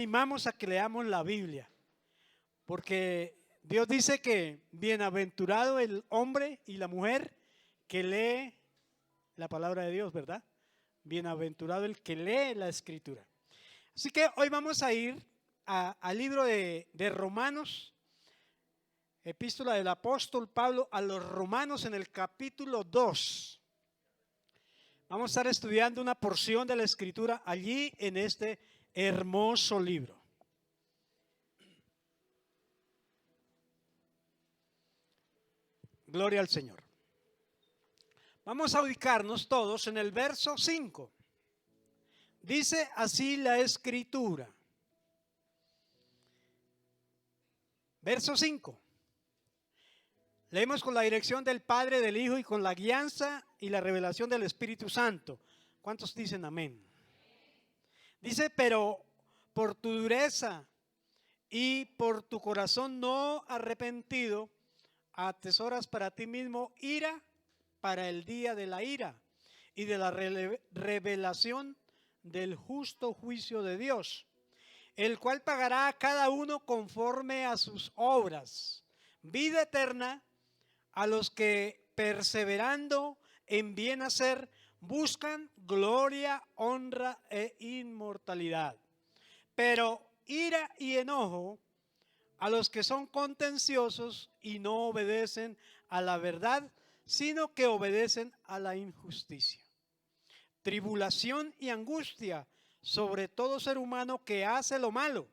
Animamos a que leamos la Biblia, porque Dios dice que bienaventurado el hombre y la mujer que lee la palabra de Dios, ¿verdad? Bienaventurado el que lee la Escritura. Así que hoy vamos a ir al libro de Romanos, epístola del apóstol Pablo a los Romanos en el capítulo 2. Vamos a estar estudiando una porción de la Escritura allí en este hermoso libro. Gloria al Señor. Vamos a ubicarnos todos en el verso 5. Dice así la Escritura. Verso 5. Leemos con la dirección del Padre, del Hijo y con la guianza y la revelación del Espíritu Santo. ¿Cuántos dicen amén? Dice, pero por tu dureza y por tu corazón no arrepentido, atesoras para ti mismo ira para el día de la ira y de la revelación del justo juicio de Dios, el cual pagará a cada uno conforme a sus obras. Vida eterna a los que perseverando en bien hacer buscan gloria, honra e inmortalidad. Pero ira y enojo a los que son contenciosos y no obedecen a la verdad, sino que obedecen a la injusticia. Tribulación y angustia sobre todo ser humano que hace lo malo,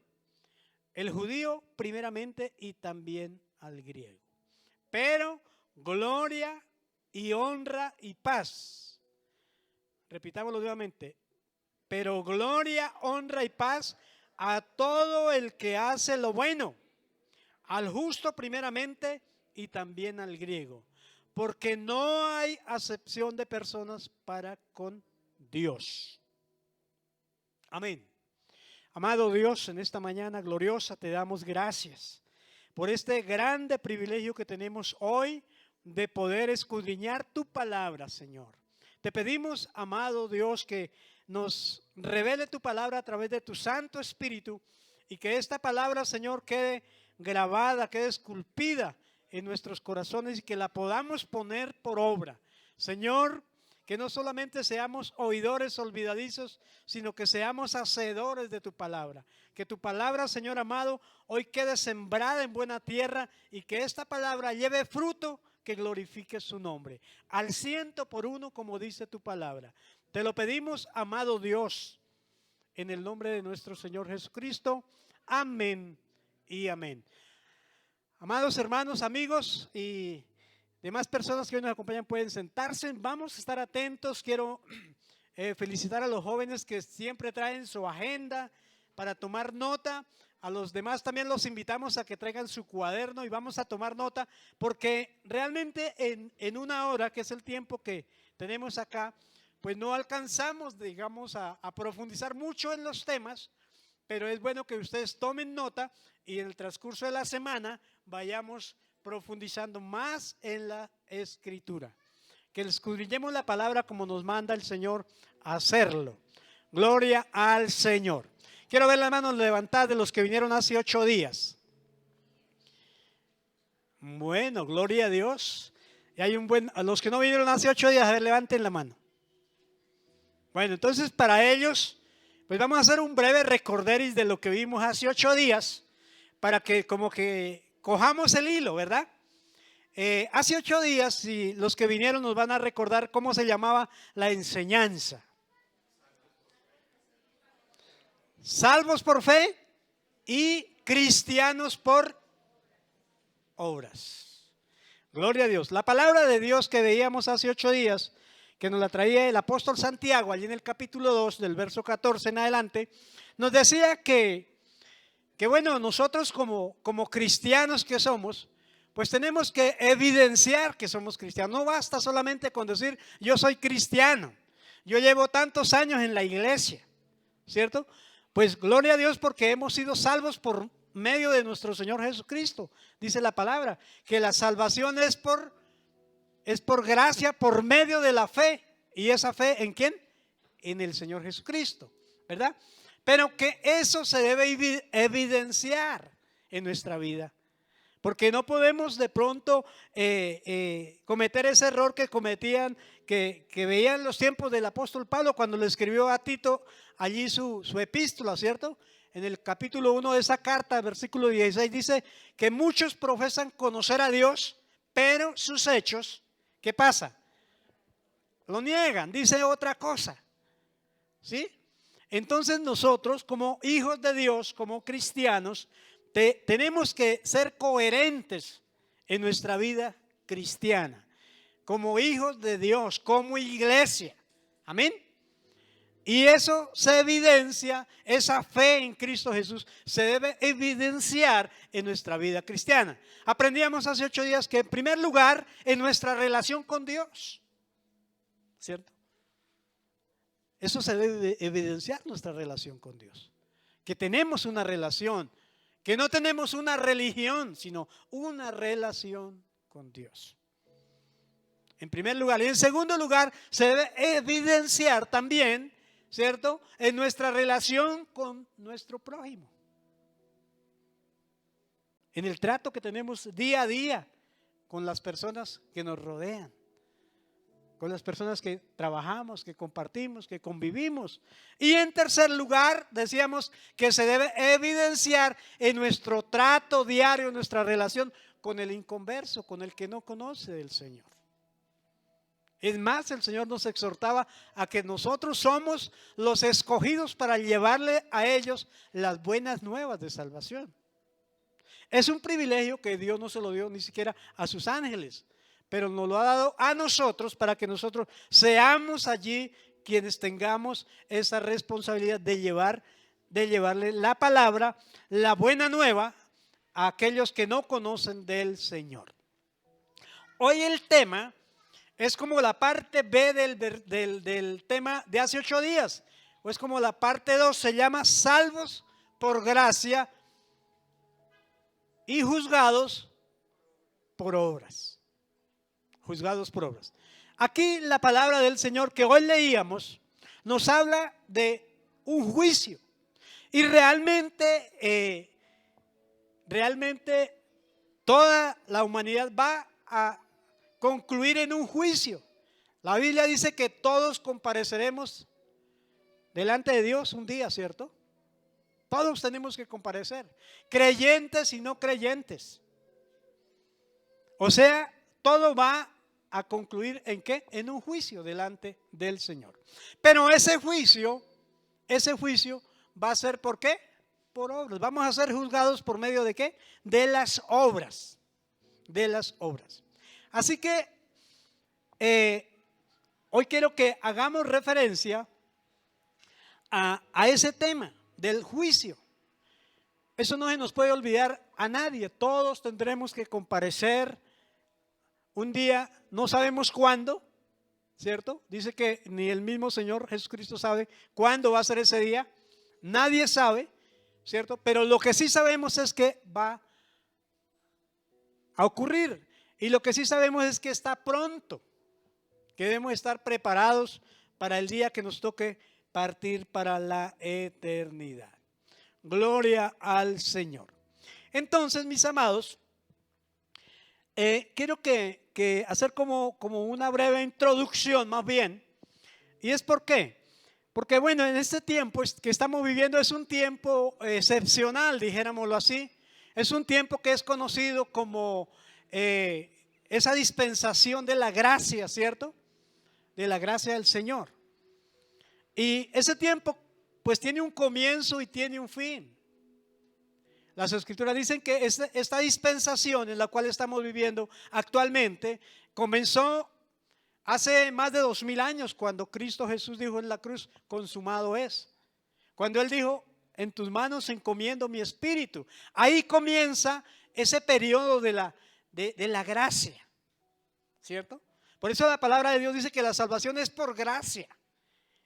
el judío primeramente y también al griego. Pero gloria y honra y paz. Repitámoslo nuevamente. Pero gloria, honra y paz a todo el que hace lo bueno, al justo primeramente y también al griego, porque no hay acepción de personas para con Dios. Amén. Amado Dios, en esta mañana gloriosa te damos gracias por este grande privilegio que tenemos hoy de poder escudriñar tu palabra, Señor. Te pedimos, amado Dios, que nos revele tu palabra a través de tu Santo Espíritu y que esta palabra, Señor, quede grabada, quede esculpida en nuestros corazones y que la podamos poner por obra. Señor, que no solamente seamos oidores olvidadizos, sino que seamos hacedores de tu palabra. Que tu palabra, Señor amado, hoy quede sembrada en buena tierra y que esta palabra lleve fruto que glorifique su nombre. Al 100 por 1, como dice tu palabra. Te lo pedimos, amado Dios, en el nombre de nuestro Señor Jesucristo. Amén y amén. Amados hermanos, amigos y demás personas que hoy nos acompañan pueden sentarse. Vamos a estar atentos. Quiero felicitar a los jóvenes que siempre traen su agenda para tomar nota. A los demás también los invitamos a que traigan su cuaderno y vamos a tomar nota, porque realmente en una hora, que es el tiempo que tenemos acá, pues no alcanzamos, digamos, a profundizar mucho en los temas, pero es bueno que ustedes tomen nota y en el transcurso de la semana vayamos profundizando más en la Escritura. Que escudriñemos la palabra como nos manda el Señor a hacerlo. Gloria al Señor. Quiero ver las manos levantadas de los que vinieron hace 8 días. Bueno, gloria a Dios. Y hay a los que no vinieron hace 8 días, a ver, levanten la mano. Bueno, entonces para ellos, pues vamos a hacer un breve recorderis de lo que vimos hace 8 días, para que como que cojamos el hilo, ¿verdad? Hace 8 días, y los que vinieron nos van a recordar cómo se llamaba la enseñanza. Salvos por fe y cristianos por obras. Gloria a Dios. La palabra de Dios que veíamos hace 8 días, que nos la traía el apóstol Santiago, allí en el capítulo 2, del verso 14 en adelante, nos decía que bueno, nosotros como cristianos que somos, pues tenemos que evidenciar que somos cristianos. No basta solamente con decir yo soy cristiano, yo llevo tantos años en la iglesia, ¿cierto? Pues gloria a Dios porque hemos sido salvos por medio de nuestro Señor Jesucristo. Dice la palabra que la salvación es por gracia, por medio de la fe. ¿Y esa fe en quién? En el Señor Jesucristo, ¿verdad? pero que eso se debe evidenciar en nuestra vida. Porque no podemos de pronto cometer ese error que cometían, que veían los tiempos del apóstol Pablo cuando le escribió a Tito allí su epístola, ¿cierto? En el capítulo 1 de esa carta, versículo 16, dice que muchos profesan conocer a Dios, pero sus hechos, ¿qué pasa? Lo niegan, dice otra cosa, ¿sí? Entonces nosotros como hijos de Dios, como cristianos, tenemos que ser coherentes en nuestra vida cristiana, como hijos de Dios, como iglesia. Amén. Y eso se evidencia, esa fe en Cristo Jesús se debe evidenciar en nuestra vida cristiana. Aprendíamos hace 8 días que en primer lugar en nuestra relación con Dios, ¿cierto? Eso se debe evidenciar, nuestra relación con Dios, que tenemos una relación, que no tenemos una religión, sino una relación con Dios. En primer lugar. Y en segundo lugar, se debe evidenciar también, ¿cierto?, en nuestra relación con nuestro prójimo. En el trato que tenemos día a día con las personas que nos rodean, con las personas que trabajamos, que compartimos, que convivimos. Y en tercer lugar, decíamos que se debe evidenciar en nuestro trato diario, en nuestra relación con el inconverso, con el que no conoce del Señor. Es más, el Señor nos exhortaba a que nosotros somos los escogidos para llevarle a ellos las buenas nuevas de salvación. Es un privilegio que Dios no se lo dio ni siquiera a sus ángeles, pero nos lo ha dado a nosotros para que nosotros seamos allí quienes tengamos esa responsabilidad de llevarle la palabra, la buena nueva, a aquellos que no conocen del Señor. Hoy el tema es como la parte B del tema de hace 8 días, o es como la parte 2, se llama salvos por gracia y juzgados por obras. Juzgados por obras. Aquí la palabra del Señor que hoy leíamos nos habla de un juicio. Y realmente toda la humanidad va a concluir en un juicio. La Biblia dice que todos compareceremos delante de Dios un día, ¿cierto? Todos tenemos que comparecer, creyentes y no creyentes. O sea, todo va a concluir ¿en qué? En un juicio delante del Señor. Pero ese juicio va a ser ¿por qué? Por obras. Vamos a ser juzgados por medio de ¿qué? De las obras. De las obras. Así que hoy quiero que hagamos referencia a ese tema del juicio. Eso no se nos puede olvidar a nadie. Todos tendremos que comparecer un día, no sabemos cuándo, ¿cierto? Dice que ni el mismo Señor Jesucristo sabe cuándo va a ser ese día. Nadie sabe, ¿cierto? Pero lo que sí sabemos es que va a ocurrir. Y lo que sí sabemos es que está pronto, que debemos estar preparados para el día que nos toque partir para la eternidad. Gloria al Señor. Entonces, mis amados, quiero que hacer como una breve introducción más bien. ¿Y es por qué? Porque bueno, en este tiempo que estamos viviendo es un tiempo excepcional, dijéramoslo así. Es un tiempo que es conocido como esa dispensación de la gracia, ¿cierto? De la gracia del Señor. Y ese tiempo pues tiene un comienzo y tiene un fin. Las Escrituras dicen que esta dispensación en la cual estamos viviendo actualmente comenzó hace más de 2000 años, cuando Cristo Jesús dijo en la cruz: consumado es. Cuando Él dijo: en tus manos encomiendo mi espíritu. Ahí comienza ese periodo de la gracia, ¿cierto? Por eso la palabra de Dios dice que la salvación es por gracia.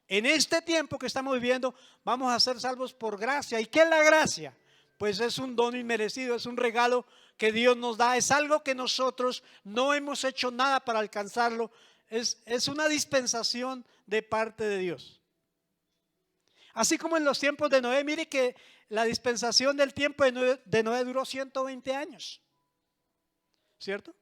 En este tiempo que estamos viviendo vamos a ser salvos por gracia. ¿Y qué es la gracia? Pues es un don inmerecido, es un regalo que Dios nos da, es algo que nosotros no hemos hecho nada para alcanzarlo, es una dispensación de parte de Dios. Así como en los tiempos de Noé. Mire que la dispensación del tiempo de Noé duró 120 años, ¿cierto?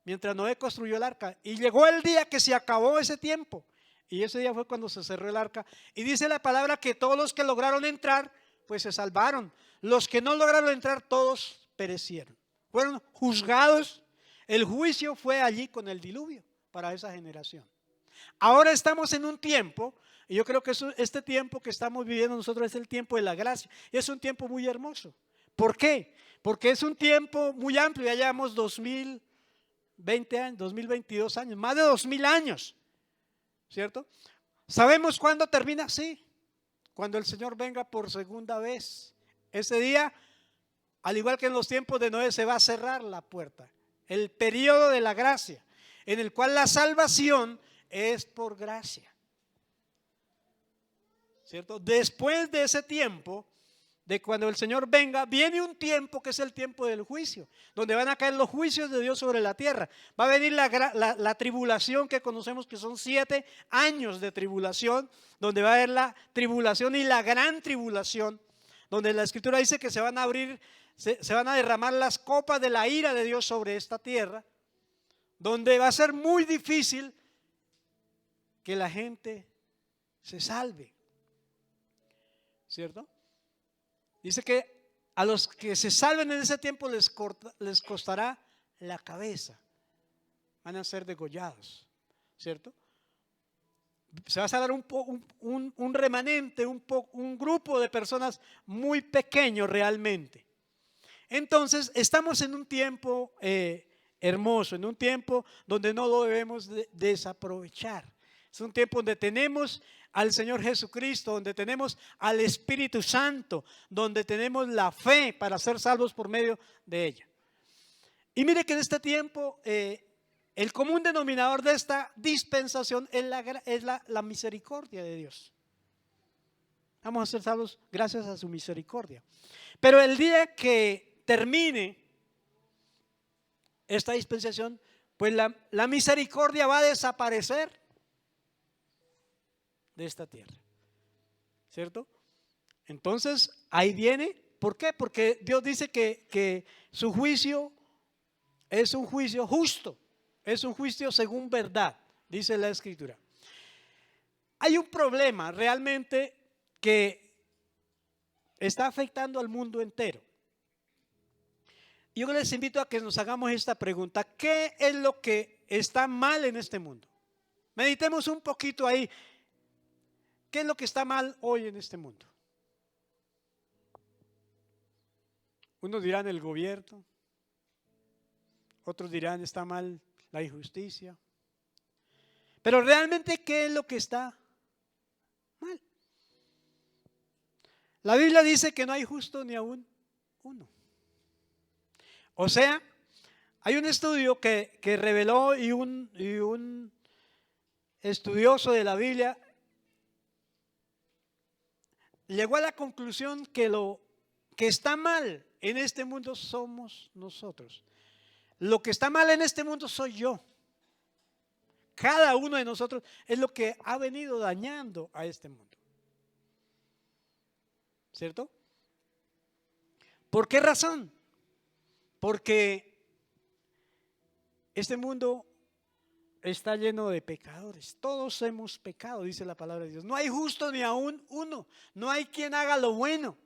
Mientras Noé construyó el arca. Y llegó el día que se acabó ese tiempo. Y ese día fue cuando se cerró el arca. Y dice la palabra que todos los que lograron entrar, pues se salvaron. Los que no lograron entrar, todos perecieron. Fueron juzgados. El juicio fue allí con el diluvio para esa generación. Ahora estamos en un tiempo, y yo creo que este tiempo que estamos viviendo nosotros es el tiempo de la gracia. Y es un tiempo muy hermoso. ¿Por qué? Porque es un tiempo muy amplio. Ya llevamos 2020 años, 2022 años, más de 2000 años, ¿cierto? ¿Sabemos cuándo termina? Sí, cuando el Señor venga por segunda vez. Ese día, al igual que en los tiempos de Noé, se va a cerrar la puerta. El periodo de la gracia, en el cual la salvación es por gracia, ¿cierto? Después de ese tiempo, de cuando el Señor venga, viene un tiempo que es el tiempo del juicio, donde van a caer los juicios de Dios sobre la tierra. Va a venir la tribulación que conocemos, que son 7 años de tribulación, donde va a haber la tribulación y la gran tribulación, donde la Escritura dice que se van a abrir, se van a derramar las copas de la ira de Dios sobre esta tierra, donde va a ser muy difícil que la gente se salve, ¿cierto? Dice que a los que se salven en ese tiempo les costará la cabeza. Van a ser degollados, ¿cierto? Se va a salvar un remanente, un grupo de personas muy pequeño realmente. Entonces estamos en un tiempo hermoso, en un tiempo donde no lo debemos desaprovechar. Es un tiempo donde tenemos al Señor Jesucristo, donde tenemos al Espíritu Santo, donde tenemos la fe para ser salvos por medio de ella. Y mire que en este tiempo el común denominador de esta dispensación es la misericordia de Dios. Vamos a ser salvos gracias a su misericordia. Pero el día que termine esta dispensación, pues la misericordia va a desaparecer de esta tierra, ¿cierto? Entonces ahí viene, ¿por qué? Porque Dios dice que su juicio es un juicio justo, es un juicio según verdad, dice la Escritura. Hay un problema realmente que está afectando al mundo entero. Yo les invito a que nos hagamos esta pregunta: ¿qué es lo que está mal en este mundo? Meditemos un poquito ahí. ¿Qué es lo que está mal hoy en este mundo? Unos dirán el gobierno, otros dirán está mal la injusticia. Pero realmente, ¿qué es lo que está mal? La Biblia dice que no hay justo ni aún uno. O sea, hay un estudio que reveló y un estudioso de la Biblia llegó a la conclusión que lo que está mal en este mundo somos nosotros. Lo que está mal en este mundo soy yo. Cada uno de nosotros es lo que ha venido dañando a este mundo, ¿cierto? ¿Por qué razón? Porque este mundo está lleno de pecadores. Todos hemos pecado, dice la palabra de Dios. No hay justo ni aún uno. No hay quien haga lo bueno,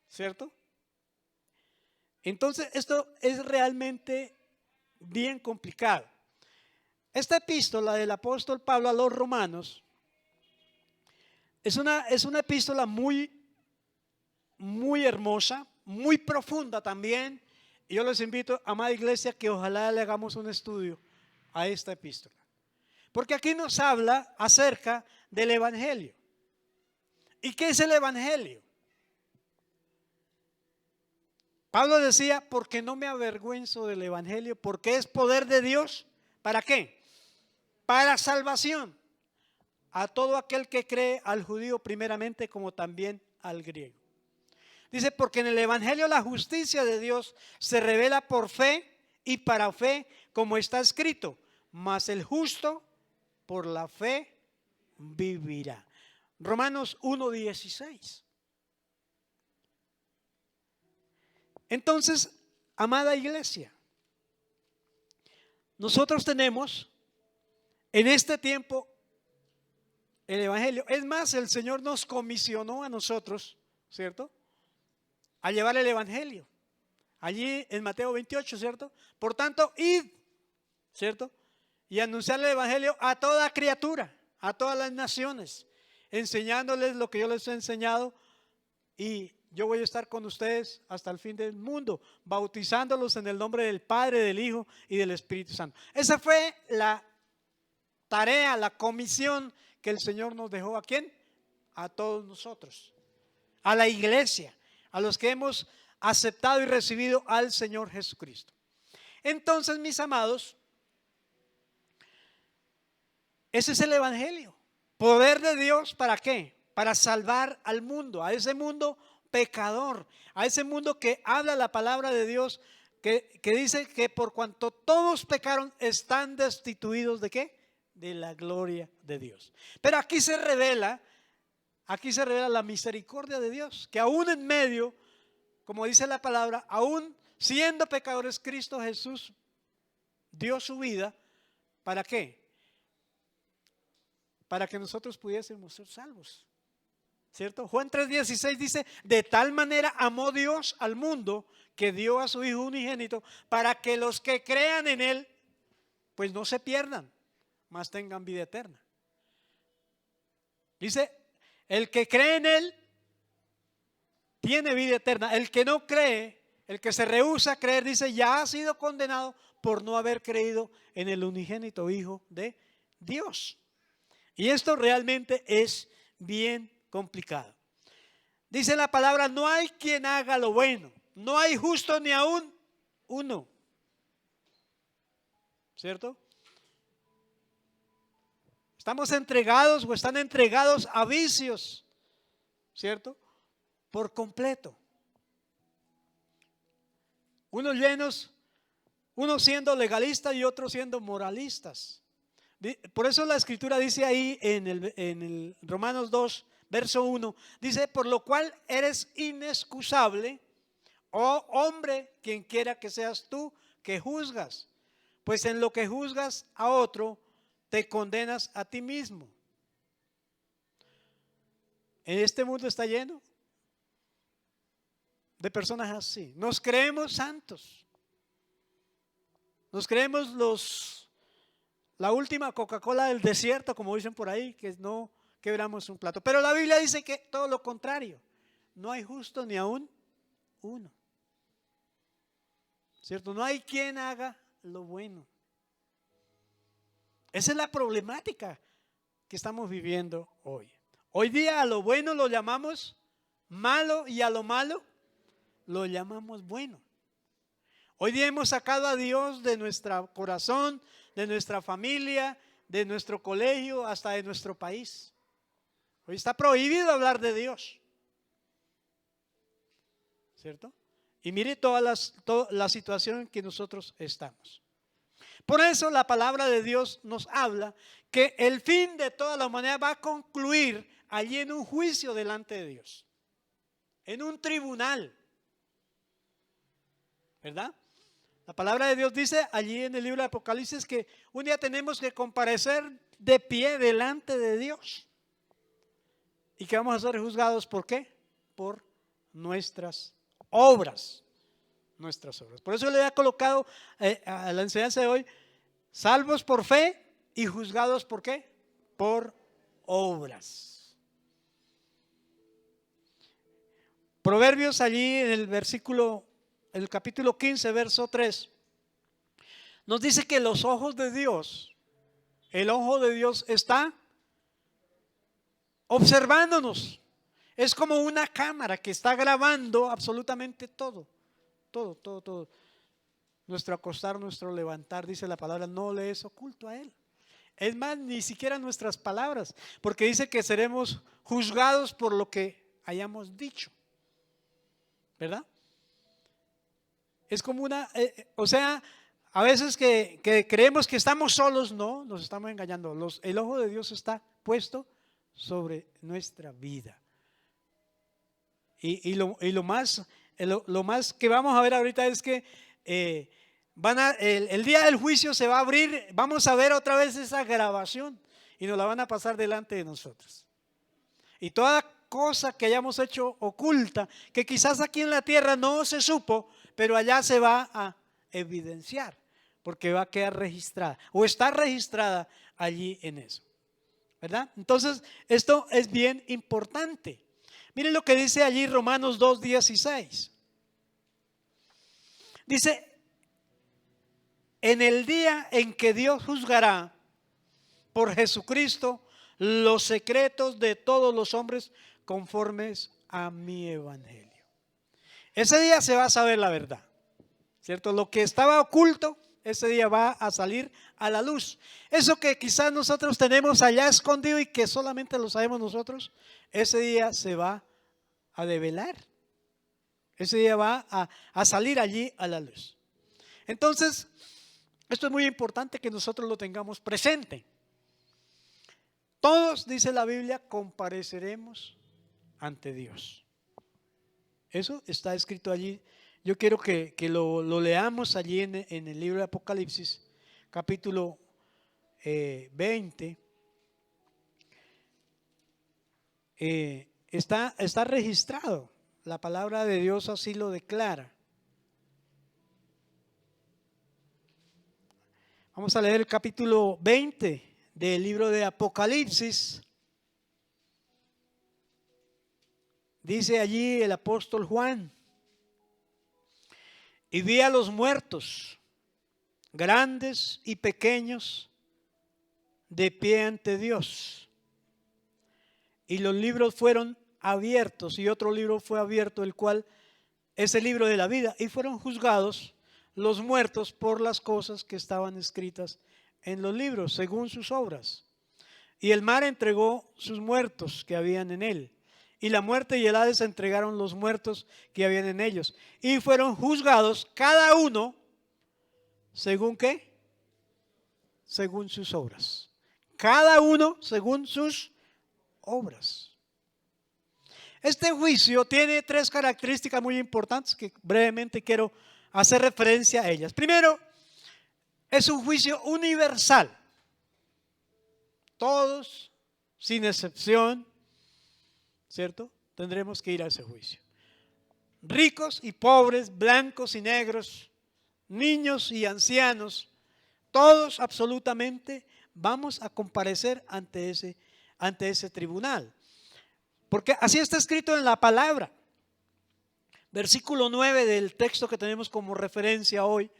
¿cierto? Entonces esto es realmente bien complicado. Esta epístola del apóstol Pablo a los romanos es una epístola muy hermosa, muy profunda también. Y yo les invito, amada iglesia, que ojalá le hagamos un estudio a esta epístola, porque aquí nos habla acerca del evangelio. ¿Y qué es el evangelio? Pablo decía: porque no me avergüenzo del evangelio, porque es poder de Dios. ¿Para qué? Para salvación a todo aquel que cree, al judío primeramente como también al griego. Dice: porque en el evangelio la justicia de Dios se revela por fe y para fe, como está escrito: mas el justo por la fe vivirá. Romanos 1:16. Entonces, amada iglesia, nosotros tenemos en este tiempo el Evangelio. Es más, el Señor nos comisionó a nosotros, ¿cierto?, a llevar el Evangelio. Allí en Mateo 28, ¿cierto? Por tanto, id, ¿cierto?, y anunciar el Evangelio a toda criatura, a todas las naciones, enseñándoles lo que yo les he enseñado, y yo voy a estar con ustedes hasta el fin del mundo, bautizándolos en el nombre del Padre, del Hijo y del Espíritu Santo. Esa fue la tarea, la comisión que el Señor nos dejó. ¿A quién? A todos nosotros, a la iglesia, a los que hemos aceptado y recibido al Señor Jesucristo. Entonces, mis amados, ese es el Evangelio. Poder de Dios, ¿para qué? Para salvar al mundo, a ese mundo pecador, a ese mundo que habla la palabra de Dios, que dice que por cuanto todos pecaron, están destituidos ¿de qué? De la gloria de Dios. Pero aquí se revela la misericordia de Dios, que aún en medio, como dice la palabra, aún siendo pecadores, Cristo Jesús dio su vida. ¿Para qué? Para que nosotros pudiésemos ser salvos, ¿cierto? Juan 3:16 dice: de tal manera amó Dios al mundo que dio a su Hijo unigénito, para que los que crean en Él pues no se pierdan, mas tengan vida eterna. Dice: el que cree en Él tiene vida eterna. El que no cree, el que se rehúsa a creer, dice, ya ha sido condenado por no haber creído en el unigénito Hijo de Dios. Y esto realmente es bien complicado. Dice la palabra: no hay quien haga lo bueno, no hay justo ni aún uno, ¿cierto? Estamos entregados o están entregados a vicios, ¿cierto?, por completo. Unos llenos, unos siendo legalistas y otros siendo moralistas. Por eso la escritura dice ahí en el Romanos 2, verso 1, dice: por lo cual eres inexcusable, oh hombre, quien quiera que seas tú que juzgas, pues en lo que juzgas a otro, te condenas a ti mismo. En este mundo está lleno de personas así. Nos creemos santos, nos creemos la última Coca-Cola del desierto, como dicen por ahí, que no quebramos un plato. Pero la Biblia dice que todo lo contrario: no hay justo ni aún uno, ¿cierto? No hay quien haga lo bueno. Esa es la problemática que estamos viviendo hoy. Hoy día a lo bueno lo llamamos malo y a lo malo lo llamamos bueno. Hoy día hemos sacado a Dios de nuestro corazón, de nuestra familia, de nuestro colegio, hasta de nuestro país. Hoy está prohibido hablar de Dios, ¿cierto? Y mire toda la situación en que nosotros estamos. Por eso la palabra de Dios nos habla que el fin de toda la humanidad va a concluir allí en un juicio delante de Dios, en un tribunal, ¿verdad? La palabra de Dios dice allí en el libro de Apocalipsis que un día tenemos que comparecer de pie delante de Dios y que vamos a ser juzgados. ¿Por qué? Por nuestras obras. Nuestras obras. Por eso le he colocado a la enseñanza de hoy: salvos por fe y juzgados ¿por qué? Por obras. Proverbios, allí en el capítulo 15, verso 3, nos dice que los ojos de Dios, el ojo de Dios está observándonos. Es como una cámara que está grabando absolutamente todo. Todo. Nuestro acostar, nuestro levantar, dice la palabra, no le es oculto a Él. Es más, ni siquiera nuestras palabras, porque dice que seremos juzgados por lo que hayamos dicho, ¿verdad? Es como a veces que creemos que estamos solos. No, nos estamos engañando. El ojo de Dios está puesto sobre nuestra vida. Y lo más que vamos a ver ahorita es que el día del juicio se va a abrir, vamos a ver otra vez esa grabación y nos la van a pasar delante de nosotros. Y toda cosa que hayamos hecho oculta, que quizás aquí en la tierra no se supo, pero allá se va a evidenciar, porque va a quedar registrada o está registrada allí en eso, ¿verdad? Entonces esto es bien importante. Miren lo que dice allí Romanos 2:16. Dice: en el día en que Dios juzgará por Jesucristo los secretos de todos los hombres conformes a mi evangelio. Ese día se va a saber la verdad, ¿cierto? Lo que estaba oculto, ese día va a salir a la luz. Eso que quizás nosotros tenemos allá escondido y que solamente lo sabemos nosotros, ese día se va a develar. Ese día va a salir allí a la luz. Entonces, esto es muy importante que nosotros lo tengamos presente. Todos, dice la Biblia, compareceremos ante Dios. Eso está escrito allí. Yo quiero que lo leamos allí en el libro de Apocalipsis, capítulo 20. Está registrado. La palabra de Dios así lo declara. Vamos a leer el capítulo 20 del libro de Apocalipsis. Dice allí el apóstol Juan: y vi a los muertos, grandes y pequeños, de pie ante Dios. Y los libros fueron abiertos, y otro libro fue abierto, el cual es el libro de la vida. Y fueron juzgados los muertos por las cosas que estaban escritas en los libros, según sus obras. Y el mar entregó sus muertos que habían en él. Y la muerte y el Hades entregaron los muertos que habían en ellos. Y fueron juzgados cada uno, ¿según qué? Según sus obras. Cada uno según sus obras. Este juicio tiene tres características muy importantes que brevemente quiero hacer referencia a ellas. Primero, es un juicio universal. Todos, sin excepción, ¿cierto? Tendremos que ir a ese juicio. Ricos y pobres, blancos y negros, niños y ancianos, todos absolutamente vamos a comparecer ante ese tribunal. Porque así está escrito en la palabra. Versículo 9 del texto que tenemos como referencia hoy,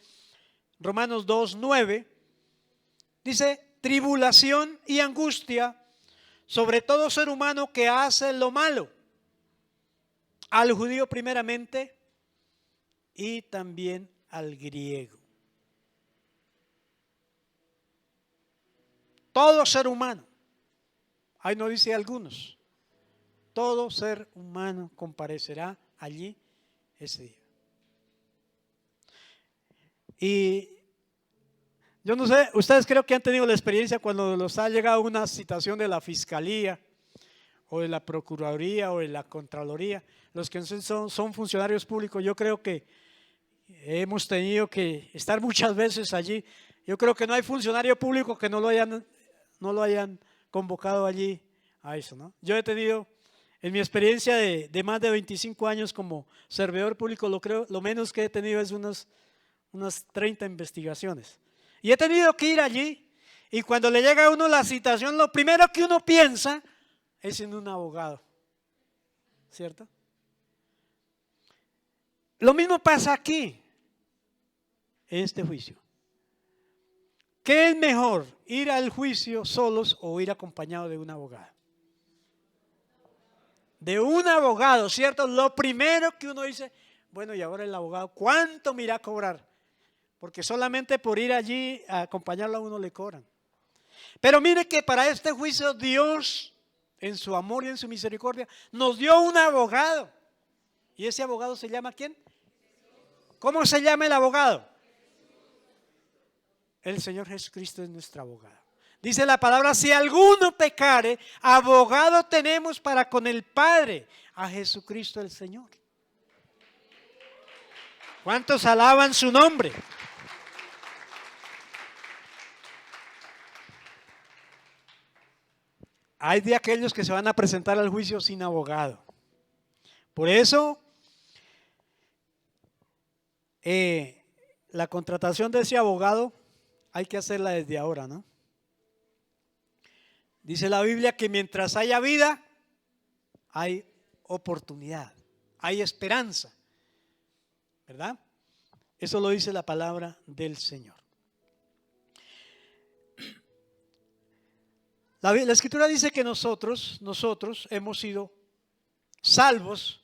Romanos 2:9, dice: tribulación y angustia sobre todo ser humano que hace lo malo, al judío primeramente y también al griego. Todo ser humano, ahí no dice algunos, todo ser humano comparecerá allí ese día. Y yo no sé, ustedes creo que han tenido la experiencia cuando los ha llegado una citación de la Fiscalía o de la Procuraduría o de la Contraloría. Los que son funcionarios públicos, yo creo que hemos tenido que estar muchas veces allí. Yo creo que no hay funcionario público que no lo hayan convocado allí a eso, ¿no? Yo he tenido, en mi experiencia de más de 25 años como servidor público, lo menos que he tenido es unas 30 investigaciones. Y he tenido que ir allí, y cuando le llega a uno la citación, lo primero que uno piensa es en un abogado, ¿cierto? Lo mismo pasa aquí, en este juicio. ¿Qué es mejor, ir al juicio solos o ir acompañado de un abogado? De un abogado, ¿cierto? Lo primero que uno dice, bueno, y ahora el abogado, ¿cuánto me irá a cobrar? Porque solamente por ir allí a acompañarlo a uno le cobran. Pero mire que para este juicio Dios, en su amor y en su misericordia, nos dio un abogado. ¿Y ese abogado se llama quién? ¿Cómo se llama el abogado? El Señor Jesucristo es nuestro abogado. Dice la palabra, si alguno pecare, abogado tenemos para con el Padre, a Jesucristo el Señor. ¿Cuántos alaban su nombre? Hay de aquellos que se van a presentar al juicio sin abogado. Por eso, la contratación de ese abogado hay que hacerla desde ahora, ¿no? Dice la Biblia que mientras haya vida, hay oportunidad, hay esperanza, ¿verdad? Eso lo dice la palabra del Señor. La Escritura dice que nosotros hemos sido salvos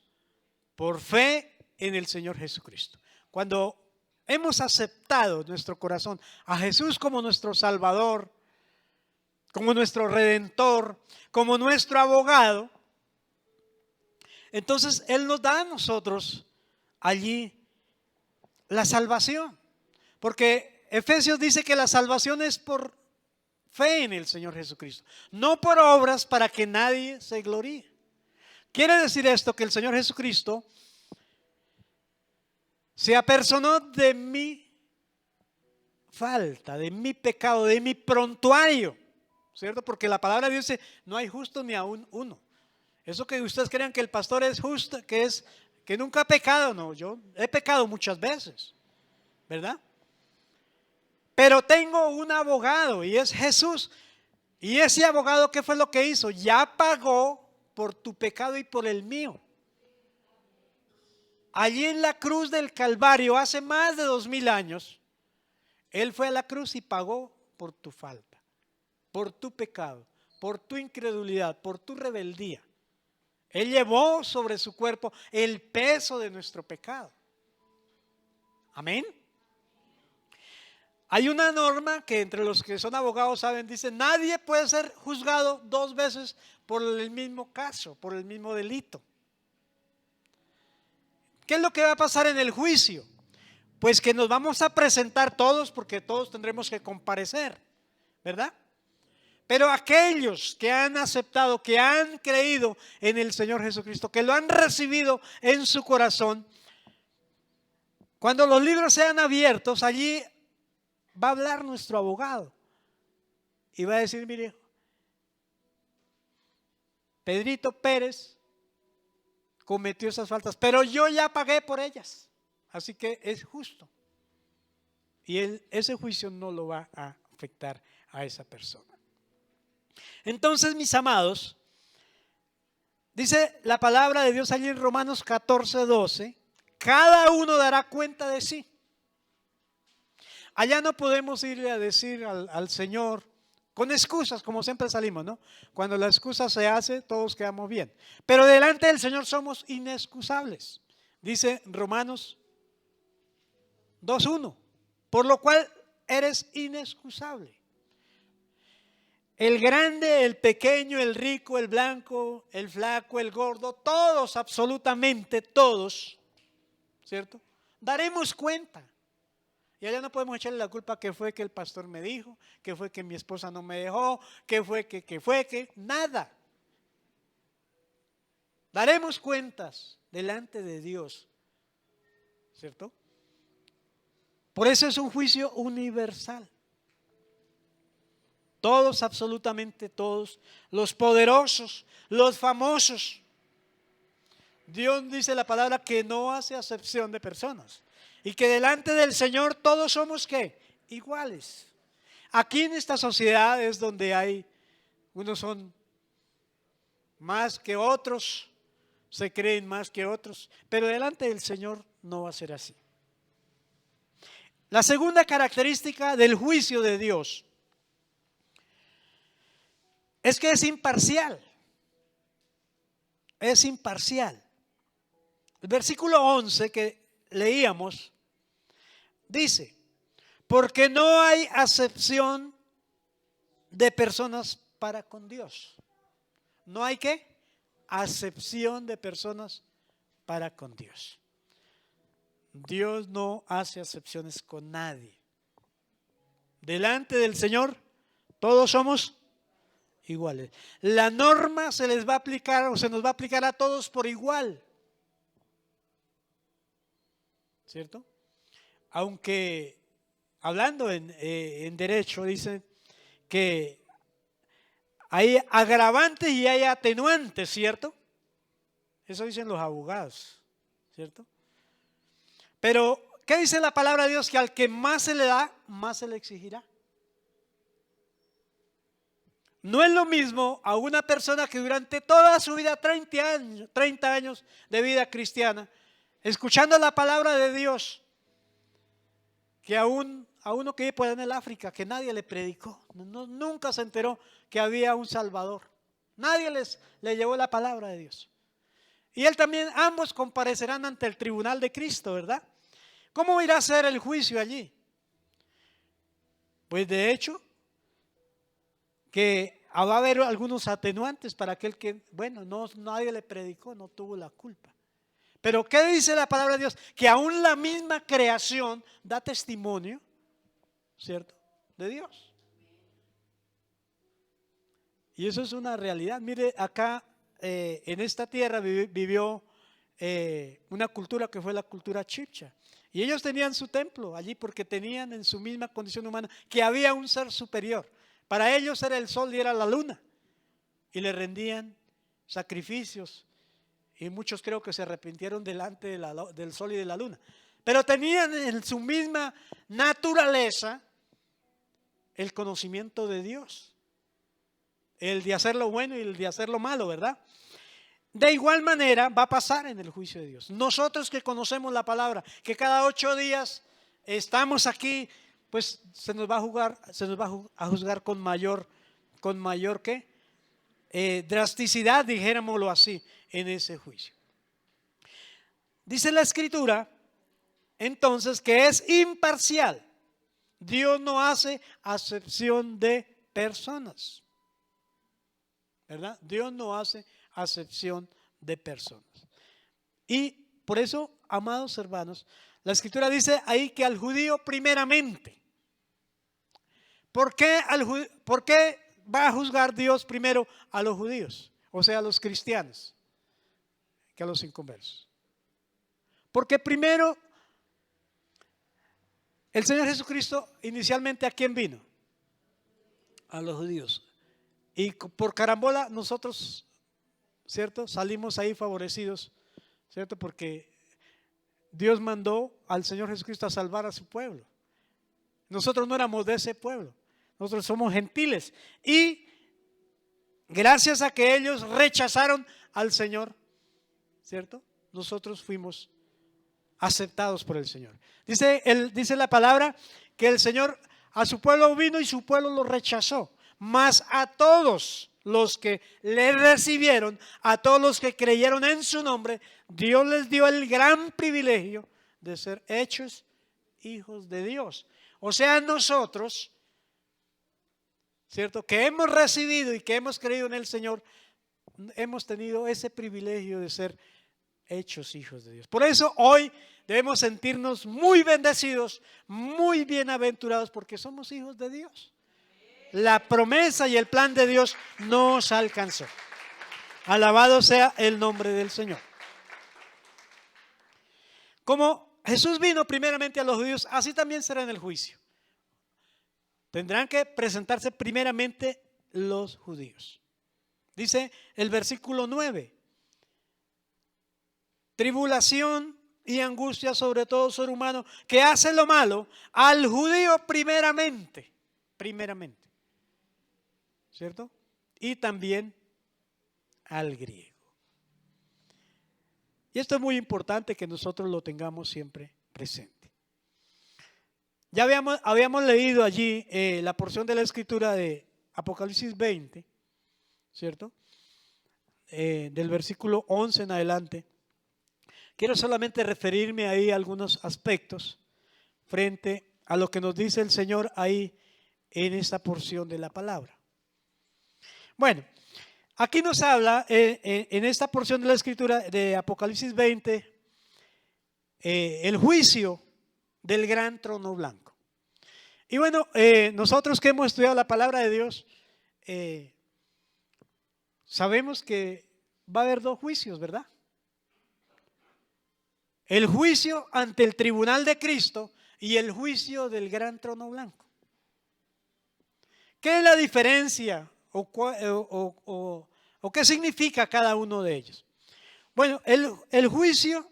por fe en el Señor Jesucristo. Cuando hemos aceptado en nuestro corazón a Jesús como nuestro Salvador, como nuestro Redentor, como nuestro abogado, entonces Él nos da a nosotros allí la salvación. Porque Efesios dice que la salvación es por fe en el Señor Jesucristo, no por obras para que nadie se gloríe. Quiere decir esto que el Señor Jesucristo se apersonó de mi falta, de mi pecado, de mi prontuario, ¿cierto? Porque la palabra de Dios dice, no hay justo ni aún uno. Eso que ustedes crean que el pastor es justo, que nunca ha pecado, no, yo he pecado muchas veces, ¿verdad? Pero tengo un abogado y es Jesús. Y ese abogado, ¿qué fue lo que hizo? Ya pagó por tu pecado y por el mío. Allí en la cruz del Calvario, hace más de 2000 años, Él fue a la cruz y pagó por tu falta, por tu pecado, por tu incredulidad, por tu rebeldía. Él llevó sobre su cuerpo el peso de nuestro pecado. Amén. Hay una norma que entre los que son abogados saben, dice, nadie puede ser juzgado 2 veces por el mismo caso, por el mismo delito. ¿Qué es lo que va a pasar en el juicio? Pues que nos vamos a presentar todos, porque todos tendremos que comparecer, ¿verdad? Pero aquellos que han aceptado, que han creído en el Señor Jesucristo, que lo han recibido en su corazón, cuando los libros sean abiertos, allí va a hablar nuestro abogado y va a decir, mire, Pedrito Pérez cometió esas faltas, pero yo ya pagué por ellas, así que es justo. Y ese juicio no lo va a afectar a esa persona. Entonces, mis amados, dice la palabra de Dios allí en Romanos 14:12, cada uno dará cuenta de sí. Allá no podemos irle a decir al Señor con excusas, como siempre salimos, ¿no? Cuando la excusa se hace, todos quedamos bien. Pero delante del Señor somos inexcusables. Dice Romanos 2:1, por lo cual eres inexcusable. El grande, el pequeño, el rico, el blanco, el flaco, el gordo, todos, absolutamente todos, ¿cierto? Daremos cuenta. Y allá no podemos echarle la culpa que fue que el pastor me dijo, que fue que mi esposa no me dejó, que fue que, nada. Daremos cuentas delante de Dios, ¿cierto? Por eso es un juicio universal. Todos, absolutamente todos, los poderosos, los famosos. Dios dice la palabra que no hace acepción de personas y que delante del Señor todos somos ¿qué? Iguales. Aquí en esta sociedad es donde hay, unos son más que otros, se creen más que otros, pero delante del Señor no va a ser así. La segunda característica del juicio de Dios es que es imparcial. Es imparcial. El versículo 11 que leíamos dice, porque no hay acepción de personas para con Dios. No hay ¿qué? Acepción de personas para con Dios. Dios no hace acepciones con nadie. Delante del Señor Todos somos iguales. La norma se les va a aplicar o se nos va a aplicar a todos por igual. ¿Cierto? Aunque hablando en derecho dicen que hay agravantes y hay atenuantes, ¿cierto? Eso dicen los abogados, ¿cierto? Pero, ¿qué dice la palabra de Dios? Que al que más se le da, más se le exigirá. No es lo mismo a una persona que durante toda su vida, 30 años de vida cristiana, escuchando la palabra de Dios, que a uno que vive en el África, que nadie le predicó, nunca se enteró que había un Salvador. Nadie le llevó la palabra de Dios. Y él también, ambos comparecerán ante el tribunal de Cristo, ¿verdad? ¿Cómo irá a ser el juicio allí? Pues de hecho, que va a haber algunos atenuantes para aquel que, bueno, nadie le predicó, no tuvo la culpa. Pero ¿qué dice la palabra de Dios? Que aún la misma creación da testimonio, ¿cierto?, de Dios. Y eso es una realidad. Mire, acá en esta tierra vivió una cultura que fue la cultura chibcha. Y ellos tenían su templo allí porque tenían en su misma condición humana que había un ser superior. Para ellos era el sol y era la luna. Y le rendían sacrificios. Y muchos creo que se arrepintieron delante del sol y de la luna. Pero tenían en su misma naturaleza el conocimiento de Dios. El de hacer lo bueno y el de hacer lo malo, ¿verdad? De igual manera va a pasar en el juicio de Dios. Nosotros que conocemos la palabra, que cada 8 días estamos aquí, pues se nos va a juzgar con mayor ¿qué? Drasticidad, dijéramoslo así, en ese juicio. Dice la Escritura, entonces, que es imparcial. Dios no hace acepción de personas, ¿verdad? Dios no hace acepción de personas. Y por eso, amados hermanos, la Escritura dice ahí que al judío primeramente. ¿Por qué va a juzgar Dios primero a los judíos? O sea, a los cristianos, que a los inconversos. Porque primero, el Señor Jesucristo inicialmente ¿a quién vino? A los judíos. Y por carambola nosotros, ¿cierto?, salimos ahí favorecidos, ¿cierto? Porque Dios mandó al Señor Jesucristo a salvar a su pueblo. Nosotros no éramos de ese pueblo, nosotros somos gentiles. Y gracias a que ellos rechazaron al Señor, ¿cierto?, nosotros fuimos aceptados por el Señor. Dice la palabra que el Señor a su pueblo vino y su pueblo lo rechazó. Mas a todos los que le recibieron, a todos los que creyeron en su nombre, Dios les dio el gran privilegio de ser hechos hijos de Dios. O sea, nosotros, ¿cierto?, que hemos recibido y que hemos creído en el Señor, hemos tenido ese privilegio de ser hechos hijos de Dios. Por eso hoy debemos sentirnos muy bendecidos, muy bienaventurados, porque somos hijos de Dios. La promesa y el plan de Dios nos alcanzó. Alabado sea el nombre del Señor. Como Jesús vino primeramente a los judíos, así también será en el juicio. Tendrán que presentarse primeramente los judíos. Dice el versículo 9. Tribulación y angustia sobre todo ser humano que hace lo malo, al judío primeramente, ¿cierto? Y también al griego. Y esto es muy importante que nosotros lo tengamos siempre presente. Ya habíamos leído allí la porción de la Escritura de Apocalipsis 20, ¿cierto? Del versículo 11 en adelante. Quiero solamente referirme ahí a algunos aspectos frente a lo que nos dice el Señor ahí en esta porción de la palabra. Bueno, aquí nos habla en esta porción de la Escritura de Apocalipsis 20 el juicio del gran trono blanco. Y bueno, nosotros que hemos estudiado la palabra de Dios, sabemos que va a haber dos juicios, ¿verdad? El juicio ante el tribunal de Cristo y el juicio del gran trono blanco. ¿Qué es la diferencia o qué significa cada uno de ellos? Bueno, el juicio,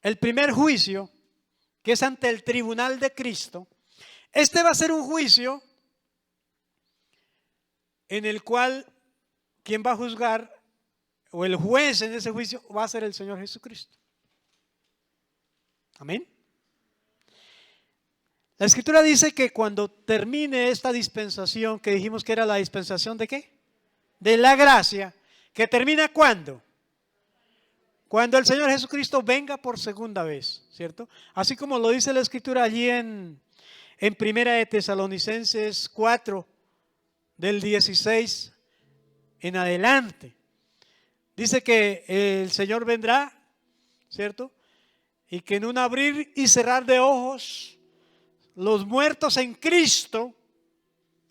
el primer juicio, que es ante el tribunal de Cristo, este va a ser un juicio en el cual quien va a juzgar o el juez en ese juicio va a ser el Señor Jesucristo. Amén. La Escritura dice que cuando termine esta dispensación, que dijimos que era la dispensación ¿de qué? De la gracia, que termina ¿cuándo? Cuando el Señor Jesucristo venga por segunda vez, ¿cierto? Así como lo dice la Escritura allí en Primera de Tesalonicenses 4, del 16 en adelante. Dice que el Señor vendrá, ¿cierto? Y que en un abrir y cerrar de ojos, los muertos en Cristo,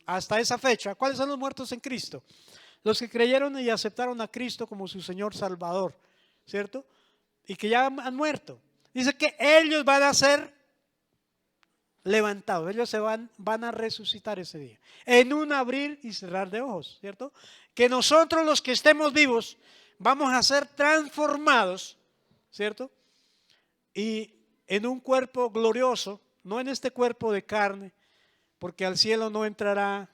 hasta esa fecha, ¿cuáles son los muertos en Cristo? Los que creyeron y aceptaron a Cristo como su Señor Salvador, ¿cierto? Y que ya han muerto. Dice que ellos van a ser levantados, ellos van a resucitar ese día. En un abrir y cerrar de ojos, ¿cierto? Que nosotros los que estemos vivos vamos a ser transformados, ¿cierto? Y en un cuerpo glorioso, no en este cuerpo de carne, porque al cielo no entrará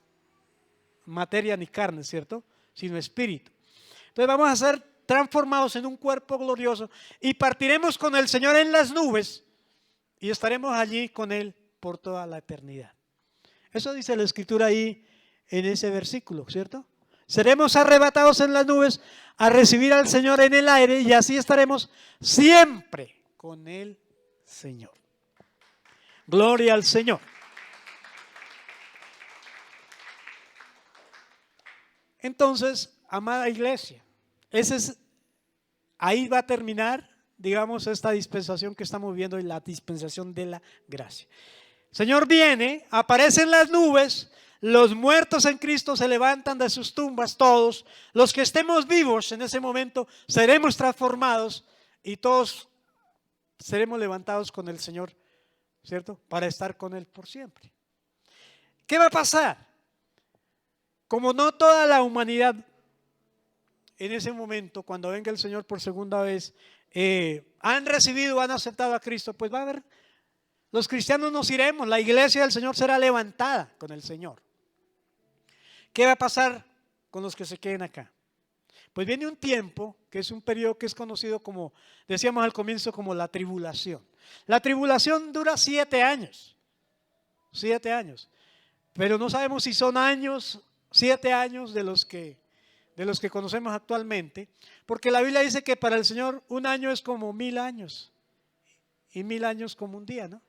materia ni carne, ¿cierto? Sino espíritu. Entonces vamos a ser transformados en un cuerpo glorioso y partiremos con el Señor en las nubes y estaremos allí con Él por toda la eternidad. Eso dice la Escritura ahí en ese versículo, ¿cierto? Seremos arrebatados en las nubes a recibir al Señor en el aire y así estaremos siempre con el Señor. Gloria al Señor. Entonces, amada iglesia, ahí va a terminar, digamos, esta dispensación que estamos viendo, la dispensación de la gracia. El Señor viene, aparece en las nubes, los muertos en Cristo se levantan de sus tumbas todos, los que estemos vivos en ese momento seremos transformados y todos seremos levantados con el Señor, ¿cierto? Para estar con Él por siempre. ¿Qué va a pasar? Como no toda la humanidad en ese momento, cuando venga el Señor por segunda vez, han recibido, han aceptado a Cristo, pues va a haber, los cristianos nos iremos, la iglesia del Señor será levantada con el Señor. ¿Qué va a pasar con los que se queden acá? Pues viene un tiempo, que es un periodo que es conocido como, decíamos al comienzo, como la tribulación. La tribulación dura 7 años, 7 años, pero no sabemos si son años, 7 años de los que conocemos actualmente, porque la Biblia dice que para el Señor un año es como 1000 años y 1000 años como un día, ¿no?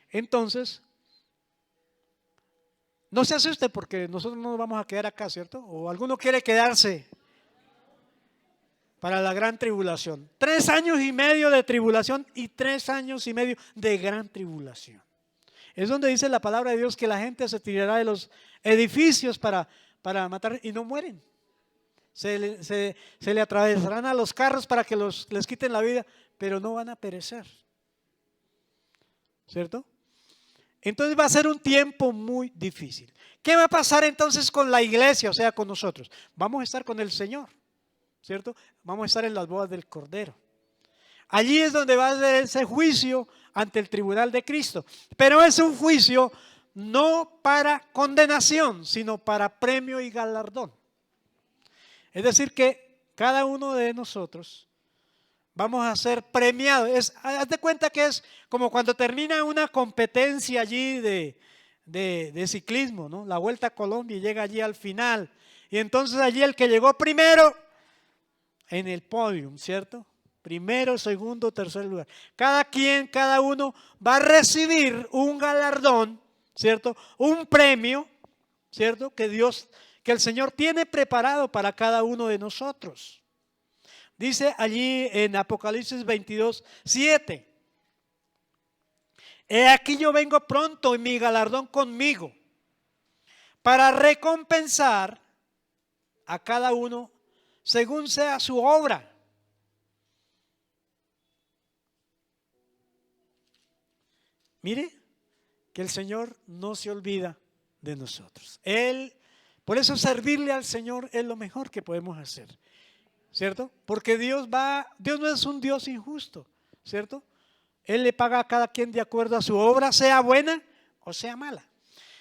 Entonces, no se asuste porque nosotros no nos vamos a quedar acá, ¿cierto? O alguno quiere quedarse para la gran tribulación. 3 años y medio de tribulación y 3 años y medio de gran tribulación. Es donde dice la palabra de Dios que la gente se tirará de los edificios para matar y no mueren. Se le atravesarán a los carros para que les quiten la vida, pero no van a perecer. ¿Cierto? Entonces va a ser un tiempo muy difícil. ¿Qué va a pasar entonces con la iglesia, o sea, con nosotros? Vamos a estar con el Señor, ¿cierto? Vamos a estar en las bodas del Cordero. Allí es donde va a haber ese juicio ante el tribunal de Cristo. Pero es un juicio no para condenación, sino para premio y galardón. Es decir que cada uno de nosotros vamos a ser premiados. Haz de cuenta que es como cuando termina una competencia allí de ciclismo, ¿no? La Vuelta a Colombia y llega allí al final. Y entonces allí el que llegó primero en el podium, ¿cierto? Primero, segundo, tercer lugar. Cada uno va a recibir un galardón, ¿cierto? Un premio, ¿cierto? Que el Señor tiene preparado para cada uno de nosotros. Dice allí en Apocalipsis 22:7. he aquí yo vengo pronto y mi galardón conmigo, para recompensar a cada uno según sea su obra. Mire que el Señor no se olvida de nosotros. Por eso servirle al Señor es lo mejor que podemos hacer, ¿cierto? Porque Dios no es un Dios injusto, ¿cierto? Él le paga a cada quien de acuerdo a su obra, sea buena o sea mala.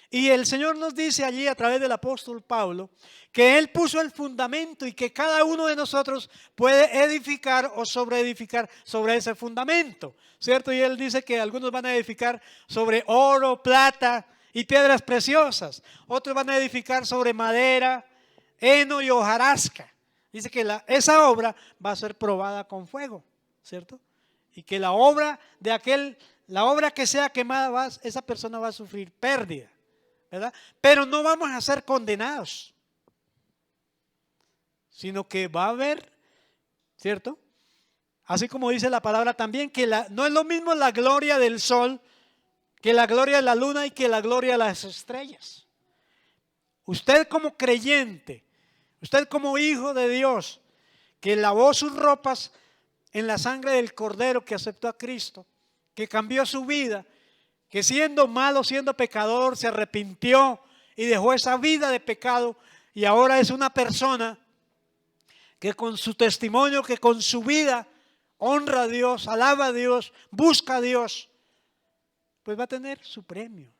Y el Señor nos dice allí a través del apóstol Pablo que Él puso el fundamento y que cada uno de nosotros puede edificar o sobreedificar sobre ese fundamento, ¿cierto? Y Él dice que algunos van a edificar sobre oro, plata y piedras preciosas. Otros van a edificar sobre madera, heno y hojarasca. Dice que esa obra va a ser probada con fuego, ¿cierto? Y que la obra que sea quemada, esa persona va a sufrir pérdida, ¿verdad? Pero no vamos a ser condenados, sino que va a haber, ¿cierto? Así como dice la palabra también, que no es lo mismo la gloria del sol que la gloria de la luna y que la gloria de las estrellas. Usted como creyente, usted como hijo de Dios, que lavó sus ropas en la sangre del Cordero, que aceptó a Cristo, que cambió su vida, que siendo malo, siendo pecador, se arrepintió y dejó esa vida de pecado y ahora es una persona que con su testimonio, que con su vida honra a Dios, alaba a Dios, busca a Dios, pues va a tener su premio,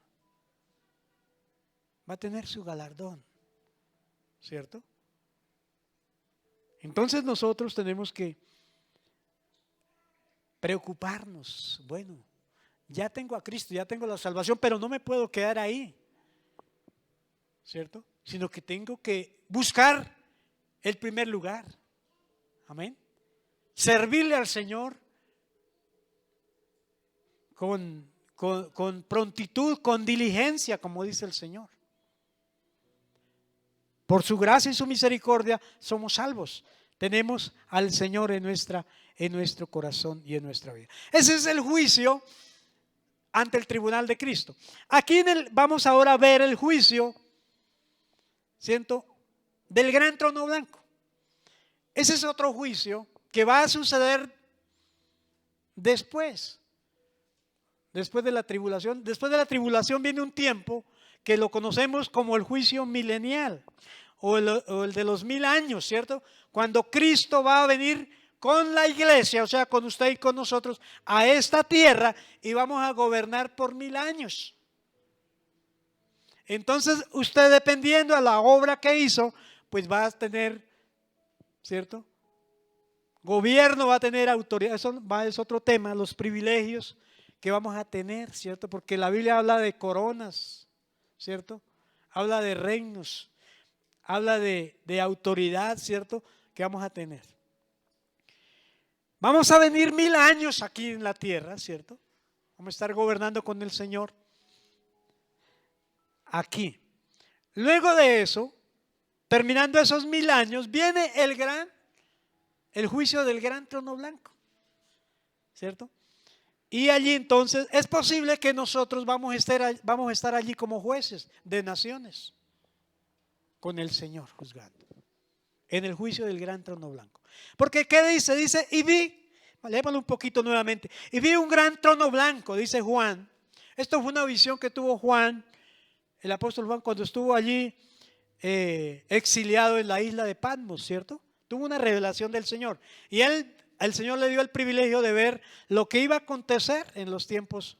va a tener su galardón, ¿cierto? Entonces nosotros tenemos que preocuparnos. Bueno, ya tengo a Cristo, ya tengo la salvación, pero no me puedo quedar ahí, ¿cierto? Sino que tengo que buscar el primer lugar. Amén. Servirle al Señor con prontitud, con diligencia, como dice el Señor. Por su gracia y su misericordia somos salvos. Tenemos al Señor en nuestro corazón y en nuestra vida. Ese es el juicio ante el tribunal de Cristo. Aquí vamos ahora a ver el juicio, ¿cierto?, del gran trono blanco. Ese es otro juicio que va a suceder después de la tribulación. Después de la tribulación viene un tiempo que lo conocemos como el juicio milenial o el de los 1000 años, ¿cierto? Cuando Cristo va a venir con la iglesia, o sea, con usted y con nosotros, a esta tierra y vamos a gobernar por 1000 años. Entonces, usted, dependiendo a la obra que hizo, pues va a tener, ¿cierto?, gobierno, va a tener autoridad. Eso es otro tema, los privilegios que vamos a tener, ¿cierto? Porque la Biblia habla de coronas, ¿cierto? Habla de reinos, habla de autoridad, ¿cierto?, que vamos a tener. Vamos a venir 1000 años aquí en la tierra, ¿cierto? Vamos a estar gobernando con el Señor aquí. Luego de eso, terminando esos 1000 años, viene el juicio del gran trono blanco, ¿cierto? Y allí entonces es posible que nosotros vamos a estar allí como jueces de naciones con el Señor juzgando en el juicio del gran trono blanco. Porque ¿qué dice? Dice, y vi, lémoslo un poquito nuevamente, y vi un gran trono blanco, dice Juan. Esto fue una visión que tuvo Juan, el apóstol Juan, cuando estuvo allí exiliado en la isla de Patmos, ¿cierto? Tuvo una revelación del Señor y el Señor le dio el privilegio de ver lo que iba a acontecer en los tiempos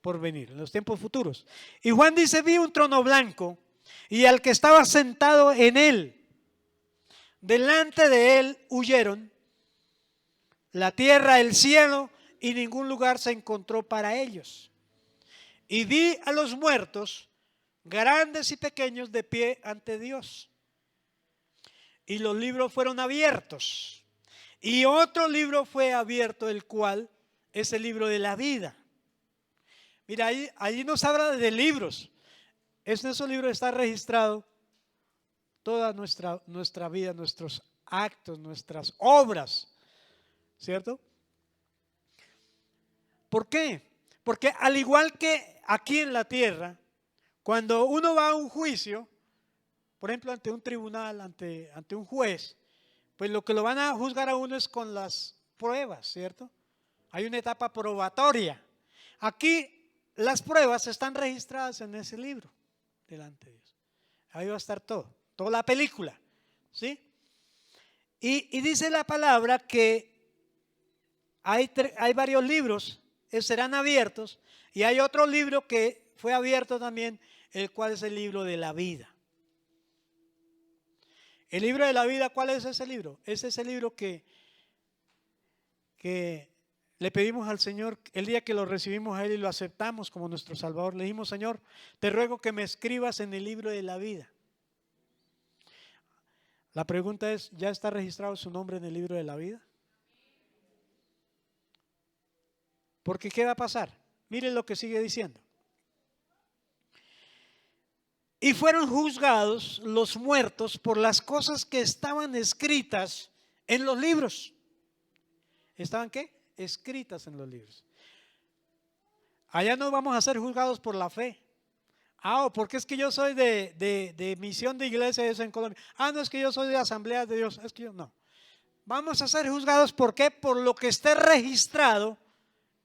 por venir, en los tiempos futuros. Y Juan dice, vi un trono blanco y al que estaba sentado en él. Delante de él huyeron la tierra, el cielo, y ningún lugar se encontró para ellos. Y vi a los muertos, grandes y pequeños, de pie ante Dios. Y los libros fueron abiertos. Y otro libro fue abierto, el cual es el libro de la vida. Mira, ahí nos habla de libros. En esos libros está registrado toda nuestra vida, nuestros actos, nuestras obras, ¿cierto? ¿Por qué? Porque al igual que aquí en la tierra, cuando uno va a un juicio, por ejemplo, ante un tribunal, ante un juez, pues lo que lo van a juzgar a uno es con las pruebas, ¿cierto? Hay una etapa probatoria. Aquí las pruebas están registradas en ese libro delante de Dios. Ahí va a estar todo, toda la película, ¿sí? Y dice la palabra que hay varios libros que serán abiertos y hay otro libro que fue abierto también, el cual es el libro de la vida. El libro de la vida, ¿cuál es ese libro? Es ese libro que le pedimos al Señor el día que lo recibimos a Él y lo aceptamos como nuestro Salvador. Le dijimos: Señor, te ruego que me escribas en el libro de la vida. La pregunta es, ¿ya está registrado su nombre en el libro de la vida? Porque ¿qué va a pasar? Miren lo que sigue diciendo. Y fueron juzgados los muertos por las cosas que estaban escritas en los libros. ¿Estaban qué? Escritas en los libros. Allá no vamos a ser juzgados por la fe. Porque es que yo soy de misión de iglesia en Colombia. No, es que yo soy de Asamblea de Dios. Es que yo no. Vamos a ser juzgados, ¿por qué? Por lo que esté registrado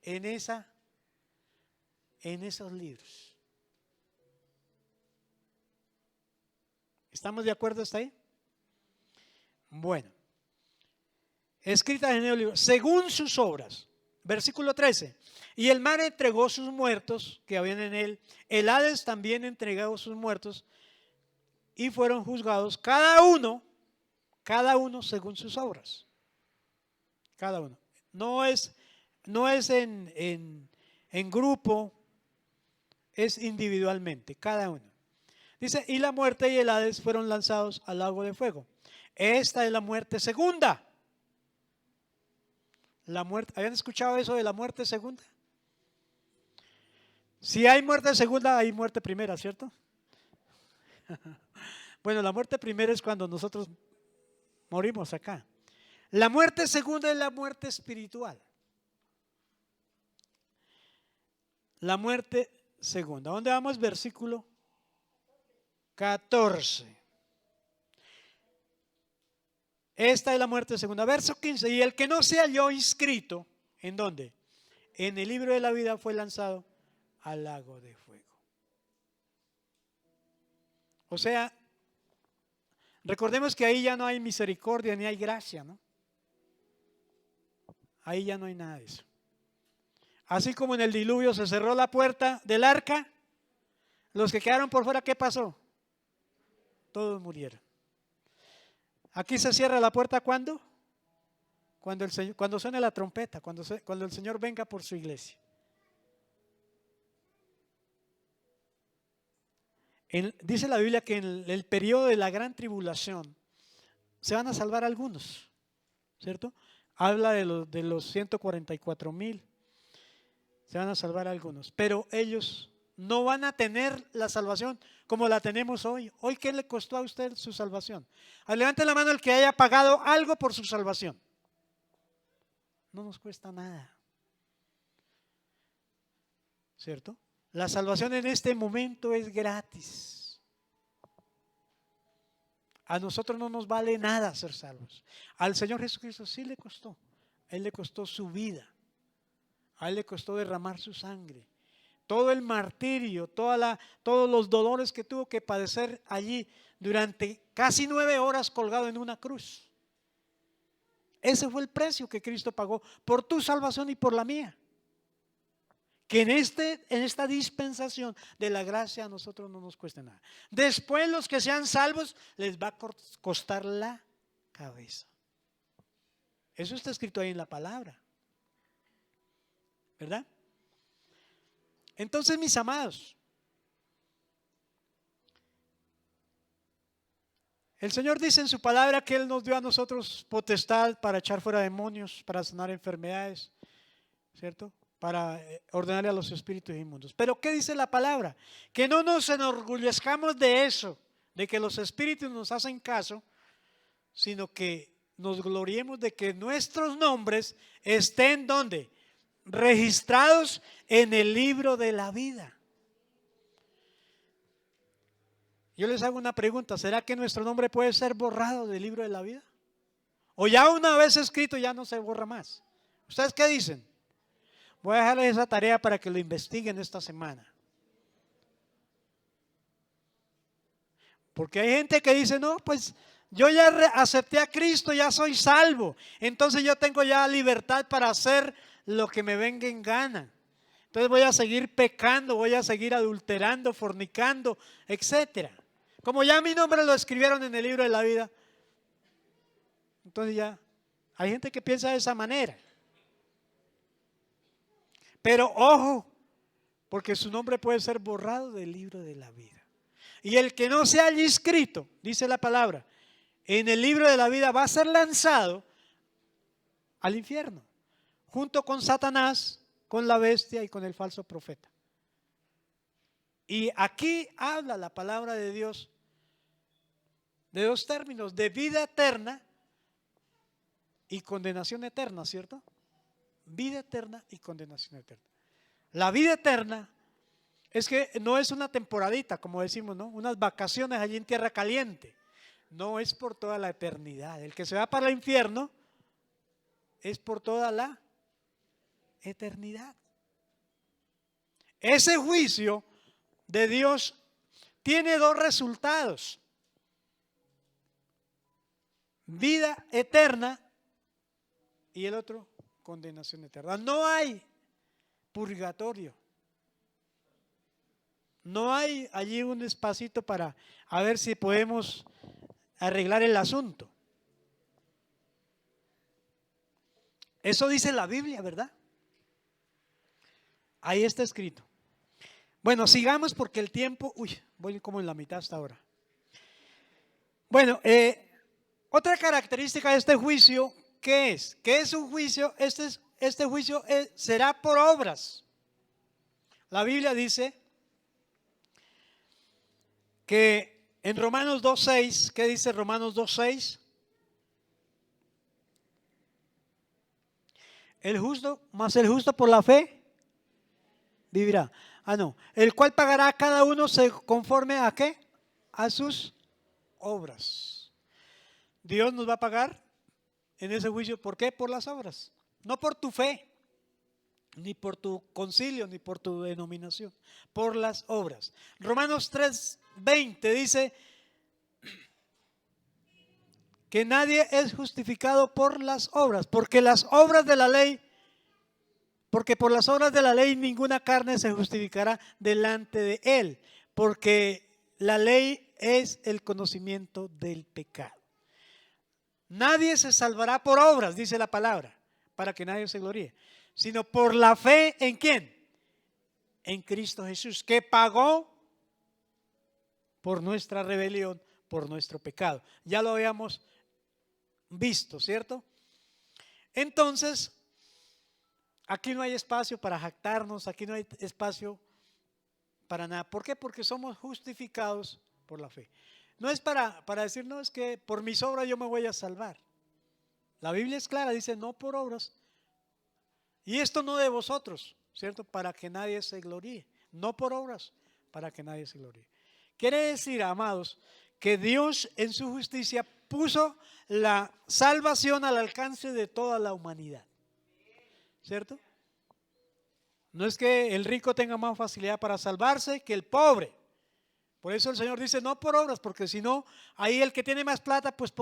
en esos libros. ¿Estamos de acuerdo hasta ahí? Bueno, escritas en el libro, según sus obras. Versículo 13. Y el mar entregó sus muertos que habían en él. El Hades también entregó sus muertos y fueron juzgados cada uno según sus obras. Cada uno. No es en grupo, es individualmente, cada uno. Dice, y la muerte y el Hades fueron lanzados al lago de fuego. Esta es la muerte segunda. La muerte, ¿habían escuchado eso de la muerte segunda? Si hay muerte segunda, hay muerte primera, ¿cierto? Bueno, la muerte primera es cuando nosotros morimos acá. La muerte segunda es la muerte espiritual. La muerte segunda. ¿Dónde vamos? Versículo 14. Esta es la muerte segunda. Verso 15. Y el que no se halló inscrito, ¿en dónde? En el libro de la vida, fue lanzado al lago de fuego. O sea, recordemos que ahí ya no hay misericordia ni hay gracia, ¿no? Ahí ya no hay nada de eso. Así como en el diluvio se cerró la puerta del arca, los que quedaron por fuera, ¿qué pasó? Todos murieron. Aquí se cierra la puerta, ¿cuándo? Cuando suene la trompeta, cuando el Señor venga por su iglesia. Dice la Biblia que en el periodo de la gran tribulación se van a salvar algunos, ¿cierto? Habla de los 144,000. Se van a salvar algunos, pero ellos no van a tener la salvación como la tenemos hoy. ¿Hoy qué le costó a usted su salvación? Levante la mano el que haya pagado algo por su salvación. No nos cuesta nada, ¿cierto? La salvación en este momento es gratis. A nosotros no nos vale nada ser salvos. Al Señor Jesucristo sí le costó. A Él le costó su vida. A Él le costó derramar su sangre. Todo el martirio, todos los dolores que tuvo que padecer allí durante casi 9 horas colgado en una cruz. Ese fue el precio que Cristo pagó por tu salvación y por la mía. Que en esta dispensación de la gracia a nosotros no nos cueste nada. Después los que sean salvos les va a costar la cabeza. Eso está escrito ahí en la palabra, ¿verdad? Entonces, mis amados, el Señor dice en su palabra que Él nos dio a nosotros potestad para echar fuera demonios, para sanar enfermedades, ¿cierto? Para ordenarle a los espíritus inmundos. Pero ¿qué dice la palabra? Que no nos enorgullezcamos de eso, de que los espíritus nos hacen caso, sino que nos gloriemos de que nuestros nombres estén ¿dónde? registrados en el libro de la vida. Yo les hago una pregunta, ¿será que nuestro nombre puede ser borrado del libro de la vida? ¿O ya una vez escrito ya no se borra más? ¿Ustedes qué dicen? Voy a dejarles esa tarea para que lo investiguen esta semana. Porque hay gente que dice, no, pues yo ya acepté a Cristo, ya soy salvo. Entonces yo tengo ya libertad para hacer lo que me venga en gana. Entonces voy a seguir pecando, voy a seguir adulterando, fornicando, etcétera. Como ya mi nombre lo escribieron en el libro de la vida. Entonces ya hay gente que piensa de esa manera. Pero ojo, porque su nombre puede ser borrado del libro de la vida. Y el que no se haya inscrito, dice la palabra, en el libro de la vida va a ser lanzado al infierno, junto con Satanás, con la bestia y con el falso profeta. Y aquí habla la palabra de Dios de dos términos, de vida eterna y condenación eterna, ¿cierto? Vida eterna y condenación eterna. La vida eterna es que no es una temporadita, como decimos, ¿no? Unas vacaciones allí en tierra caliente. No, es por toda la eternidad. El que se va para el infierno es por toda la eternidad. Ese juicio de Dios tiene dos resultados: vida eterna y el otro, condenación eterna. No hay purgatorio. No hay allí un espacito para a ver si podemos arreglar el asunto. Eso dice la Biblia, ¿verdad? Ahí está escrito. Bueno, sigamos porque el tiempo, voy como en la mitad hasta ahora. Bueno, otra característica de este juicio, ¿qué es? ¿Qué es un juicio? Este juicio será por obras. La Biblia dice que en Romanos 2:6, ¿qué dice Romanos 2:6? El justo por la fe vivirá. No, el cual pagará a cada uno conforme a ¿qué? A sus obras. Dios nos va a pagar en ese juicio. ¿Por qué? Por las obras. No por tu fe, ni por tu concilio, ni por tu denominación. Por las obras. Romanos 3:20 dice que nadie es justificado por las obras, porque las obras de la ley, porque por las obras de la ley ninguna carne se justificará delante de él, porque la ley es el conocimiento del pecado. Nadie se salvará por obras, dice la palabra, para que nadie se gloríe, sino por la fe ¿en quién? En Cristo Jesús, que pagó por nuestra rebelión, por nuestro pecado. Ya lo habíamos visto, ¿cierto? Entonces, aquí no hay espacio para jactarnos, aquí no hay espacio para nada. ¿Por qué? Porque somos justificados por la fe. No es para decir, no, es que por mis obras yo me voy a salvar. La Biblia es clara, dice no por obras. Y esto no de vosotros, ¿cierto? Para que nadie se gloríe. No por obras, para que nadie se gloríe. Quiere decir, amados, que Dios en su justicia puso la salvación al alcance de toda la humanidad, ¿cierto? No es que el rico tenga más facilidad para salvarse que el pobre. Por eso el Señor dice no por obras, porque si no, ahí el que tiene más plata pues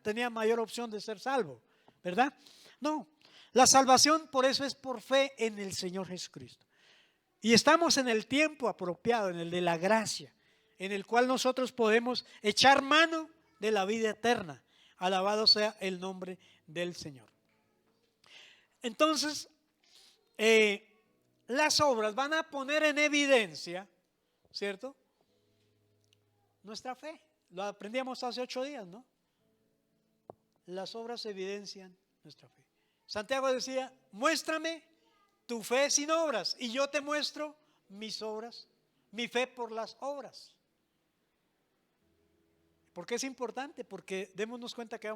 tenía mayor opción de ser salvo, ¿verdad? No, la salvación por eso es por fe en el Señor Jesucristo. Y estamos en el tiempo apropiado, en el de la gracia, en el cual nosotros podemos echar mano de la vida eterna. Alabado sea el nombre del Señor. Entonces, las obras van a poner en evidencia, ¿cierto? Nuestra fe. Lo aprendíamos hace 8 días, ¿no? Las obras evidencian nuestra fe. Santiago decía, muéstrame tu fe sin obras y yo te muestro mis obras, mi fe por las obras. ¿Por qué es importante? Porque démonos cuenta que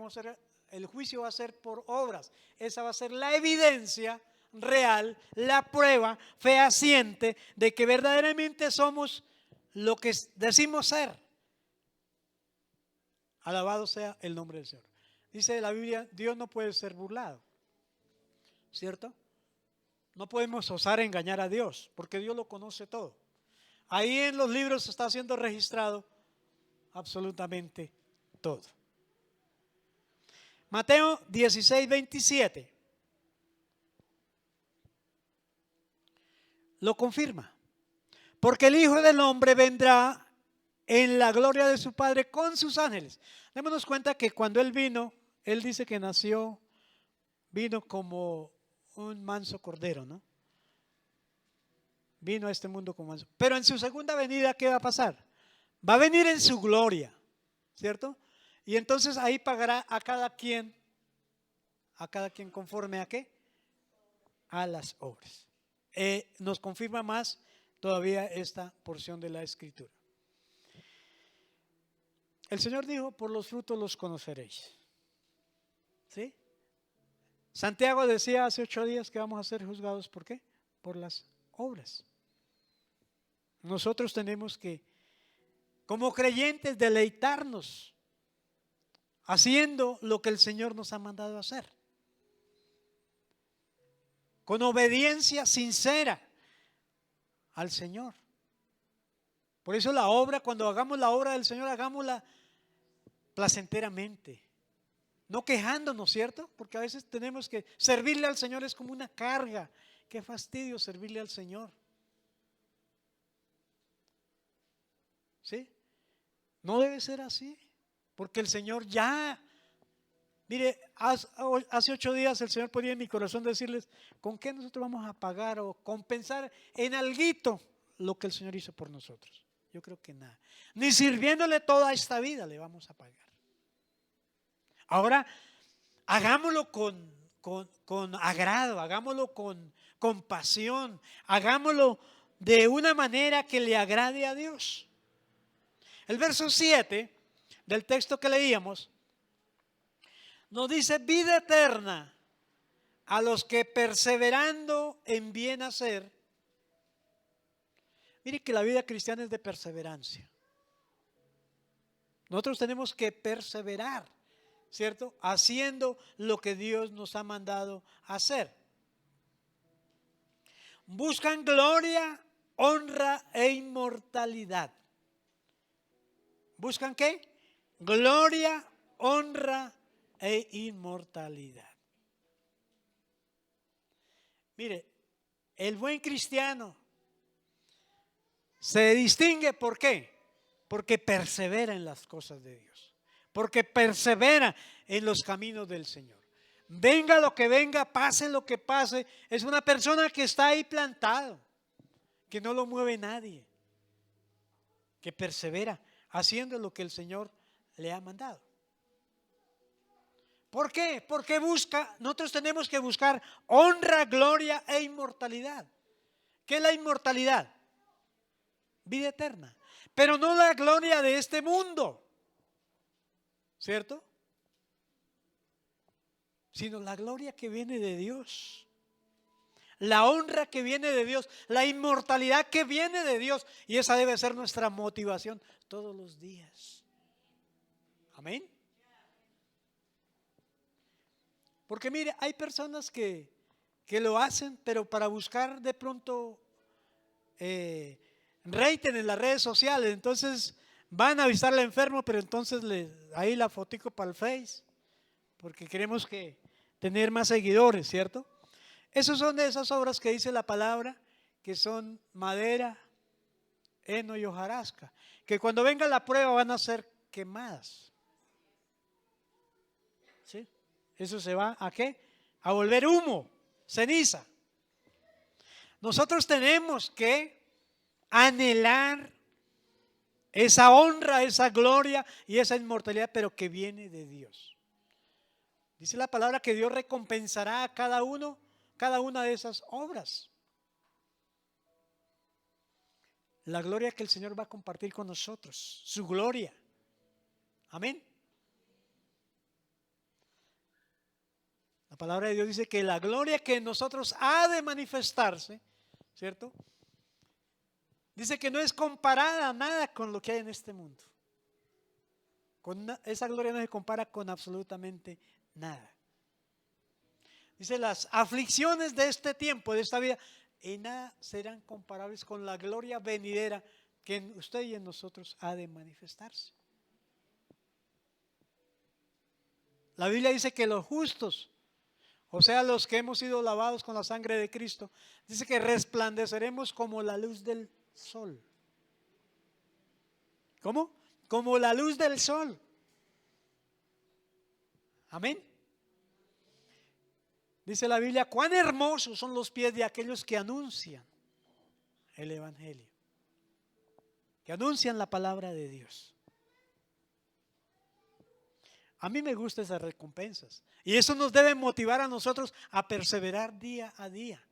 el juicio va a ser por obras. Esa va a ser la evidencia real, la prueba fehaciente de que verdaderamente somos lo que decimos ser. Alabado sea el nombre del Señor. Dice la Biblia, Dios no puede ser burlado, ¿cierto? No podemos osar engañar a Dios, porque Dios lo conoce todo. Ahí en los libros está siendo registrado absolutamente todo. Mateo 16, 27 lo confirma. Porque el Hijo del Hombre vendrá en la gloria de su Padre con sus ángeles. Démonos cuenta que cuando Él vino, Él dice que vino como un manso cordero, ¿no? Vino a este mundo como manso. Pero en su segunda venida, ¿qué va a pasar? Va a venir en su gloria, ¿cierto? Y entonces ahí pagará a cada quien conforme a qué? A las obras. Nos confirma más todavía esta porción de la Escritura. El Señor dijo, por los frutos los conoceréis. ¿Sí? Santiago decía hace 8 días que vamos a ser juzgados, ¿por qué? Por las obras. Nosotros tenemos que, como creyentes, deleitarnos haciendo lo que el Señor nos ha mandado hacer, con obediencia sincera al Señor. Por eso la obra, cuando hagamos la obra del Señor, hagámosla placenteramente, no quejándonos, ¿cierto? Porque a veces tenemos que servirle al Señor, es como una carga. Qué fastidio servirle al Señor. ¿Sí? No debe ser así, porque el Señor ya, mire, hace 8 días el Señor ponía en mi corazón decirles, ¿con qué nosotros vamos a pagar o compensar en alguito lo que el Señor hizo por nosotros? Yo creo que nada. Ni sirviéndole toda esta vida le vamos a pagar. Ahora, hagámoslo con agrado, hagámoslo con compasión, hagámoslo de una manera que le agrade a Dios. El verso 7 del texto que leíamos nos dice: vida eterna a los que perseverando en bien hacer. Mire que la vida cristiana es de perseverancia. Nosotros tenemos que perseverar, ¿cierto? Haciendo lo que Dios nos ha mandado hacer. Buscan gloria, honra e inmortalidad. ¿Buscan qué? Gloria, honra e inmortalidad. Mire, el buen cristiano se distingue, ¿por qué? Porque persevera en las cosas de Dios, porque persevera en los caminos del Señor. Venga lo que venga, pase lo que pase, es una persona que está ahí plantado, que no lo mueve nadie, que persevera haciendo lo que el Señor le ha mandado. ¿Por qué? Porque nosotros tenemos que buscar honra, gloria e inmortalidad. ¿Qué es la inmortalidad? Vida eterna. Pero no la gloria de este mundo, ¿cierto? Sino la gloria que viene de Dios, la honra que viene de Dios, la inmortalidad que viene de Dios. Y esa debe ser nuestra motivación todos los días. Amén. Porque mire, hay personas que lo hacen, pero para buscar de pronto rating en las redes sociales. Entonces van a visitar al enfermo, pero entonces ahí la fotico para el Face, porque queremos tener más seguidores, ¿cierto? Esos son de esas obras que dice la palabra, que son madera, heno y hojarasca, que cuando venga la prueba van a ser quemadas. ¿Sí? Eso se va ¿a qué? A volver humo, ceniza. Nosotros tenemos que anhelar esa honra, esa gloria y esa inmortalidad, pero que viene de Dios. Dice la palabra que Dios recompensará a cada una de esas obras. La gloria que el Señor va a compartir con nosotros, su gloria. Amén. La palabra de Dios dice que la gloria que en nosotros ha de manifestarse, ¿cierto? Dice que no es comparada a nada con lo que hay en este mundo. Esa gloria no se compara con absolutamente nada. Dice, las aflicciones de este tiempo, de esta vida, en nada serán comparables con la gloria venidera que en usted y en nosotros ha de manifestarse. La Biblia dice que los justos, o sea, los que hemos sido lavados con la sangre de Cristo, dice que resplandeceremos como la luz del sol. ¿Cómo? Como la luz del sol. Amén. Dice la Biblia, cuán hermosos son los pies de aquellos que anuncian el Evangelio, que anuncian la palabra de Dios. A mí me gustan esas recompensas y eso nos debe motivar a nosotros a perseverar día a día,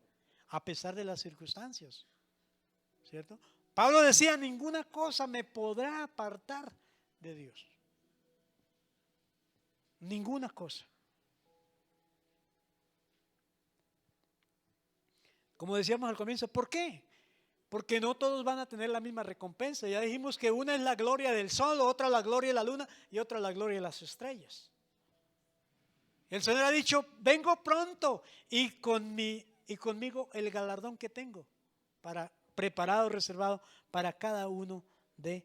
a pesar de las circunstancias, ¿cierto? Pablo decía, ninguna cosa me podrá apartar de Dios. Ninguna cosa. Como decíamos al comienzo, ¿por qué? Porque no todos van a tener la misma recompensa. Ya dijimos que una es la gloria del sol, otra la gloria de la luna y otra la gloria de las estrellas. El Señor ha dicho, vengo pronto y conmigo el galardón que tengo preparado, reservado para cada uno de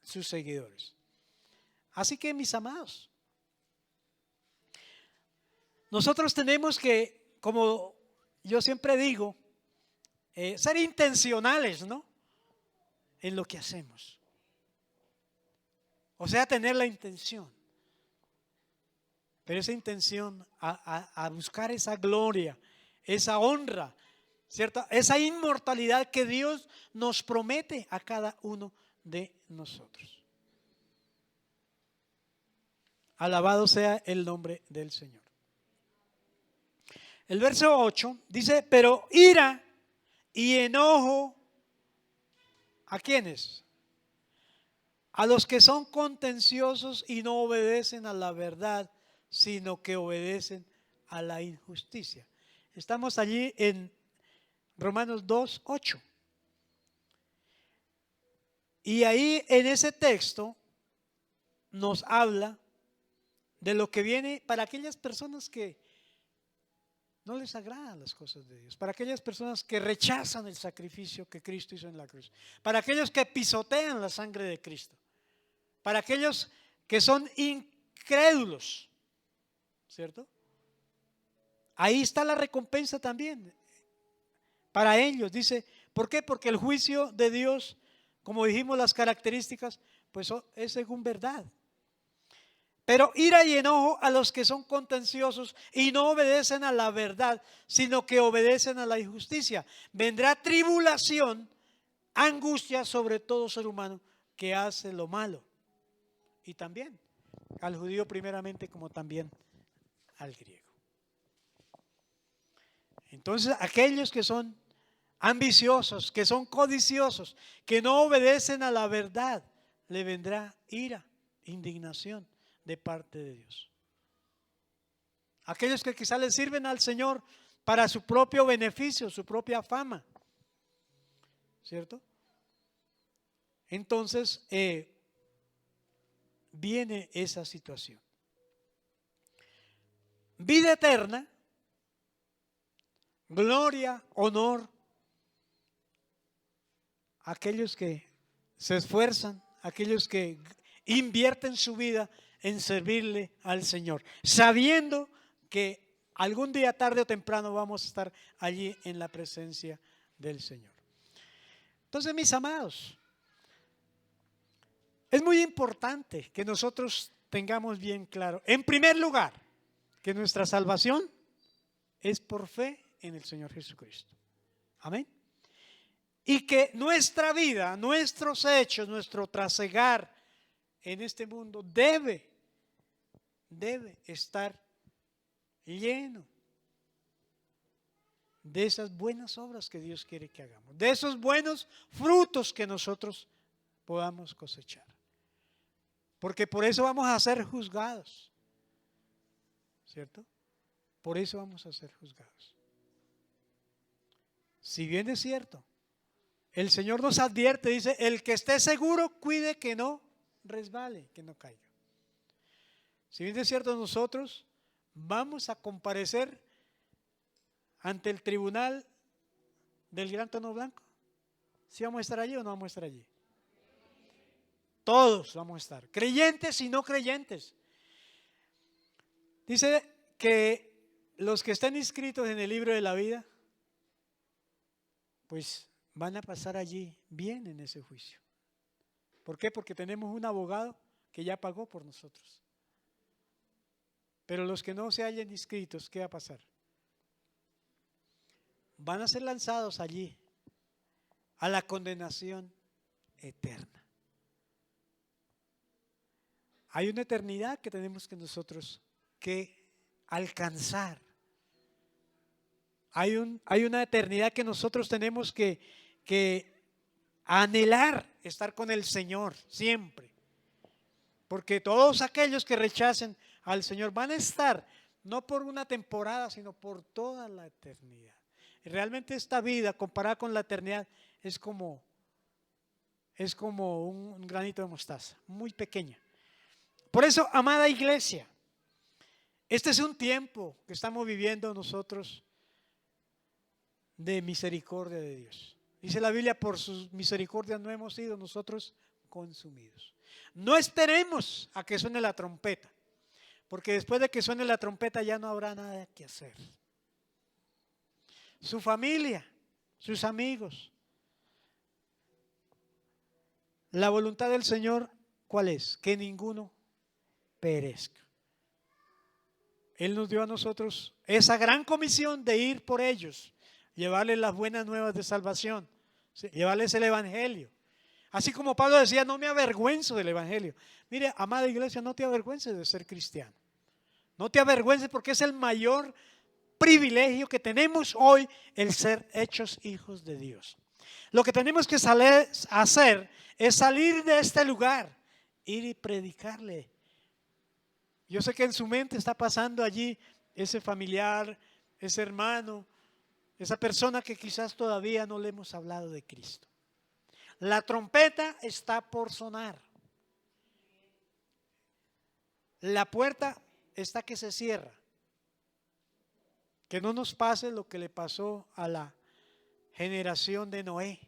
sus seguidores. Así que, mis amados, nosotros tenemos que, como yo siempre digo, ser intencionales, ¿no? En lo que hacemos. O sea, tener la intención. Pero esa intención a buscar esa gloria, esa honra, ¿cierto? Esa inmortalidad que Dios nos promete a cada uno de nosotros. Alabado sea el nombre del Señor. El verso 8 dice, pero ira y enojo, ¿a quiénes? A los que son contenciosos y no obedecen a la verdad, sino que obedecen a la injusticia. Estamos allí en Romanos 2, 8. Y ahí en ese texto nos habla de lo que viene para aquellas personas que no les agradan las cosas de Dios, para aquellas personas que rechazan el sacrificio que Cristo hizo en la cruz, para aquellos que pisotean la sangre de Cristo, para aquellos que son incrédulos, ¿cierto? Ahí está la recompensa también para ellos. Dice, ¿por qué? Porque el juicio de Dios, como dijimos las características, pues es según verdad. Pero ira y enojo a los que son contenciosos y no obedecen a la verdad, sino que obedecen a la injusticia. Vendrá tribulación, angustia sobre todo ser humano que hace lo malo. Y también al judío primeramente como también al griego. Entonces aquellos que son ambiciosos, que son codiciosos, que no obedecen a la verdad, le vendrá ira, indignación de parte de Dios. Aquellos que quizás le sirven al Señor para su propio beneficio, su propia fama, ¿cierto? Entonces viene esa situación. Vida eterna, gloria, honor, aquellos que se esfuerzan, aquellos que invierten su vida en servirle al Señor, sabiendo que algún día, tarde o temprano, vamos a estar allí en la presencia del Señor. Entonces, mis amados, es muy importante que nosotros tengamos bien claro, en primer lugar, que nuestra salvación es por fe en el Señor Jesucristo. Amén. Y que nuestra vida, nuestros hechos, nuestro trasegar en este mundo debe estar lleno de esas buenas obras que Dios quiere que hagamos, de esos buenos frutos que nosotros podamos cosechar. Porque por eso vamos a ser juzgados, ¿cierto? por eso vamos a ser juzgados. Si bien es cierto, el Señor nos advierte, dice, el que esté seguro, cuide que no resbale, que no caiga. Si bien es cierto, nosotros vamos a comparecer ante el tribunal del gran trono blanco. ¿Sí vamos a estar allí o no vamos a estar allí? Todos vamos a estar, creyentes y no creyentes. Dice que los que estén inscritos en el libro de la vida, pues van a pasar allí bien en ese juicio. ¿Por qué? Porque tenemos un abogado que ya pagó por nosotros. Pero los que no se hayan inscritos, ¿qué va a pasar? Van a ser lanzados allí a la condenación eterna. Hay una eternidad que tenemos que nosotros que alcanzar. Hay una eternidad que nosotros tenemos que anhelar estar con el Señor siempre. Porque todos aquellos que rechacen al Señor van a estar no por una temporada, sino por toda la eternidad. Y realmente esta vida comparada con la eternidad es como un granito de mostaza, muy pequeña. Por eso, amada iglesia, este es un tiempo que estamos viviendo nosotros de misericordia de Dios. Dice la Biblia, por sus misericordias no hemos sido nosotros consumidos. No esperemos a que suene la trompeta, porque después de que suene la trompeta ya no habrá nada que hacer. Su familia, sus amigos. La voluntad del Señor, ¿cuál es? Que ninguno perezca. Él nos dio a nosotros esa gran comisión de ir por ellos, llevarles las buenas nuevas de salvación, llevarles el evangelio. Así como Pablo decía, no me avergüenzo del evangelio. Mire, amada iglesia, no te avergüences de ser cristiano. No te avergüences porque es el mayor privilegio que tenemos hoy, el ser hechos hijos de Dios. Lo que tenemos que hacer es salir de este lugar, ir y predicarle. Yo sé que en su mente está pasando allí ese familiar, ese hermano, esa persona que quizás todavía no le hemos hablado de Cristo. La trompeta está por sonar. La puerta está que se cierra. Que no nos pase lo que le pasó a la generación de Noé.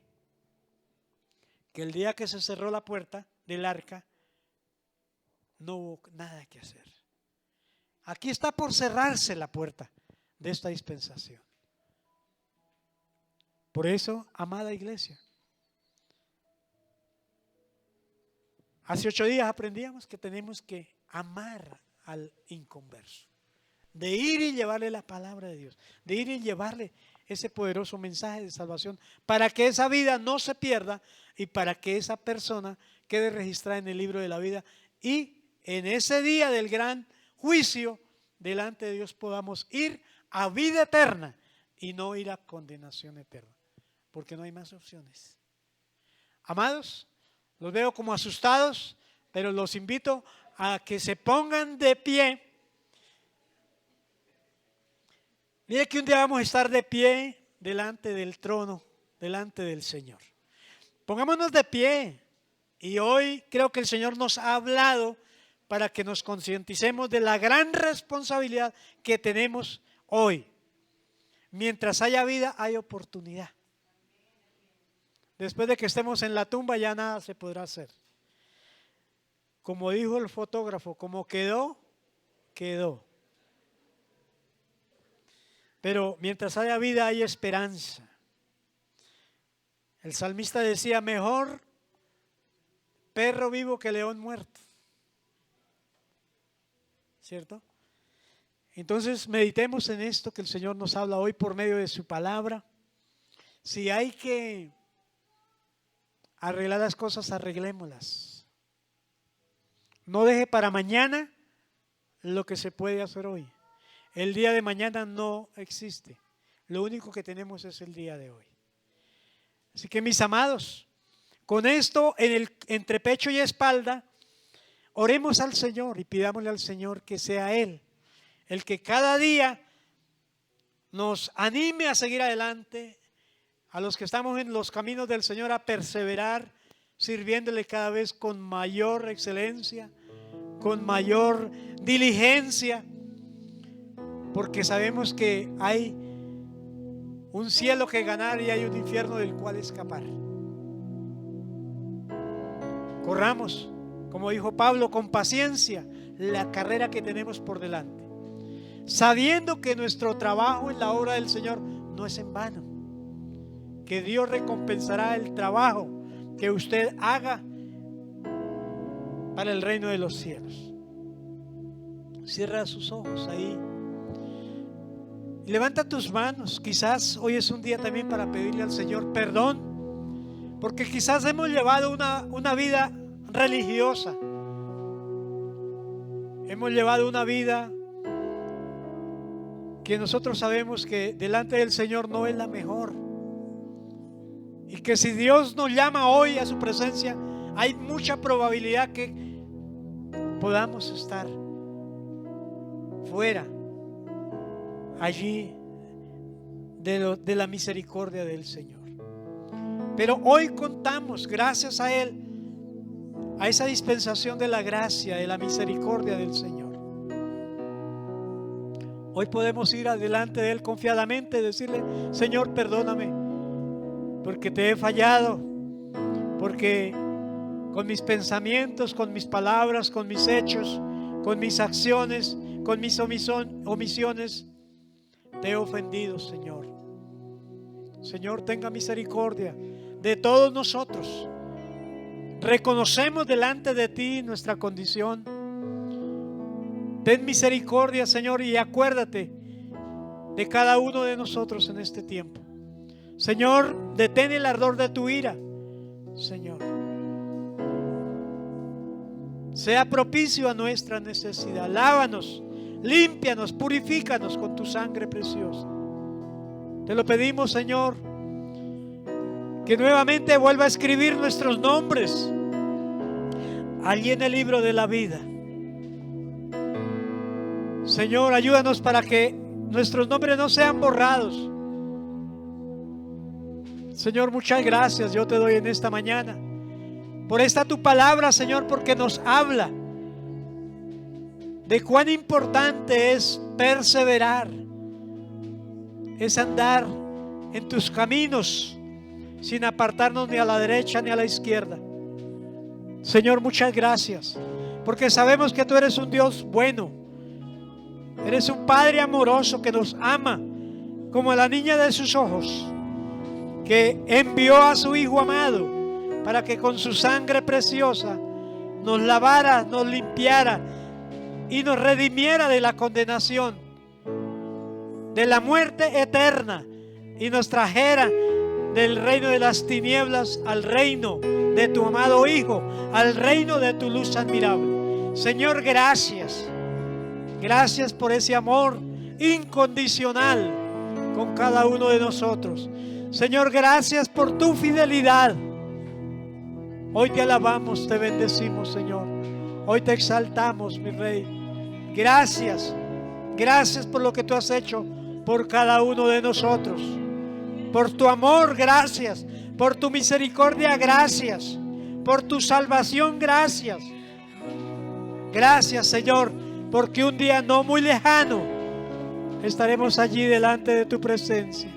Que el día que se cerró la puerta del arca, no hubo nada que hacer. Aquí está por cerrarse la puerta de esta dispensación. Por eso, amada iglesia, hace 8 días aprendíamos que tenemos que amar al inconverso, de ir y llevarle la palabra de Dios, de ir y llevarle ese poderoso mensaje de salvación para que esa vida no se pierda y para que esa persona quede registrada en el libro de la vida y en ese día del gran juicio delante de Dios podamos ir a vida eterna y no ir a condenación eterna, porque no hay más opciones. Amados, los veo como asustados, pero los invito a que se pongan de pie. Mire que un día vamos a estar de pie delante del trono, delante del Señor. Pongámonos de pie. Y hoy creo que el Señor nos ha hablado para que nos concienticemos de la gran responsabilidad que tenemos hoy. Mientras haya vida, hay oportunidad. Después de que estemos en la tumba, ya nada se podrá hacer. Como dijo el fotógrafo, como quedó, quedó. Pero mientras haya vida, hay esperanza. El salmista decía, mejor perro vivo que león muerto. ¿Cierto? Entonces meditemos en esto que el Señor nos habla hoy por medio de su palabra. Si hay que arreglar las cosas, arreglémoslas. No deje para mañana lo que se puede hacer hoy. El día de mañana no existe. Lo único que tenemos es el día de hoy. Así que mis amados, con esto entre pecho y espalda, oremos al Señor y pidámosle al Señor que sea Él el que cada día nos anime a seguir adelante, a los que estamos en los caminos del Señor a perseverar, sirviéndole cada vez con mayor excelencia, con mayor diligencia, porque sabemos que hay un cielo que ganar y hay un infierno del cual escapar. Corramos, como dijo Pablo, con paciencia la carrera que tenemos por delante, sabiendo que nuestro trabajo en la obra del Señor no es en vano, que Dios recompensará el trabajo que usted haga para el reino de los cielos. Cierra sus ojos ahí y levanta tus manos. Quizás hoy es un día también para pedirle al Señor perdón, porque quizás hemos llevado una vida religiosa, hemos llevado una vida que nosotros sabemos que delante del Señor no es la mejor, y que si Dios nos llama hoy a su presencia, hay mucha probabilidad que podamos estar fuera allí de la misericordia del Señor. Pero hoy contamos, gracias a Él, a esa dispensación de la gracia, de la misericordia del Señor. Hoy podemos ir adelante de Él confiadamente y decirle: Señor, perdóname, porque te he fallado, porque con mis pensamientos, con mis palabras, con mis hechos, con mis acciones, con mis omisiones, te he ofendido, Señor. Señor, tenga misericordia de todos nosotros. Reconocemos delante de ti nuestra condición. Ten misericordia, Señor, y acuérdate de cada uno de nosotros en este tiempo. Señor, detén el ardor de tu ira, Señor. Sea propicio a nuestra necesidad. Lávanos, límpianos, purifícanos con tu sangre preciosa. Te lo pedimos, Señor, que nuevamente vuelva a escribir nuestros nombres allí en el libro de la vida. Señor, ayúdanos para que nuestros nombres no sean borrados. Señor, muchas gracias yo te doy en esta mañana por esta tu palabra, Señor, porque nos habla de cuán importante es perseverar, es andar en tus caminos sin apartarnos ni a la derecha ni a la izquierda. Señor, muchas gracias, porque sabemos que tú eres un Dios bueno, eres un Padre amoroso que nos ama como a la niña de sus ojos, que envió a su Hijo amado para que con su sangre preciosa nos lavara, nos limpiara y nos redimiera de la condenación, de la muerte eterna, y nos trajera del reino de las tinieblas al reino de tu amado Hijo, al reino de tu luz admirable. Señor, gracias. Gracias por ese amor incondicional con cada uno de nosotros. Señor, gracias por tu fidelidad. Hoy te alabamos, te bendecimos, Señor. Hoy te exaltamos, mi Rey. Gracias. Gracias por lo que tú has hecho por cada uno de nosotros. Por tu amor, gracias. Por tu misericordia, gracias. Por tu salvación, gracias. Gracias, Señor, porque un día no muy lejano estaremos allí delante de tu presencia.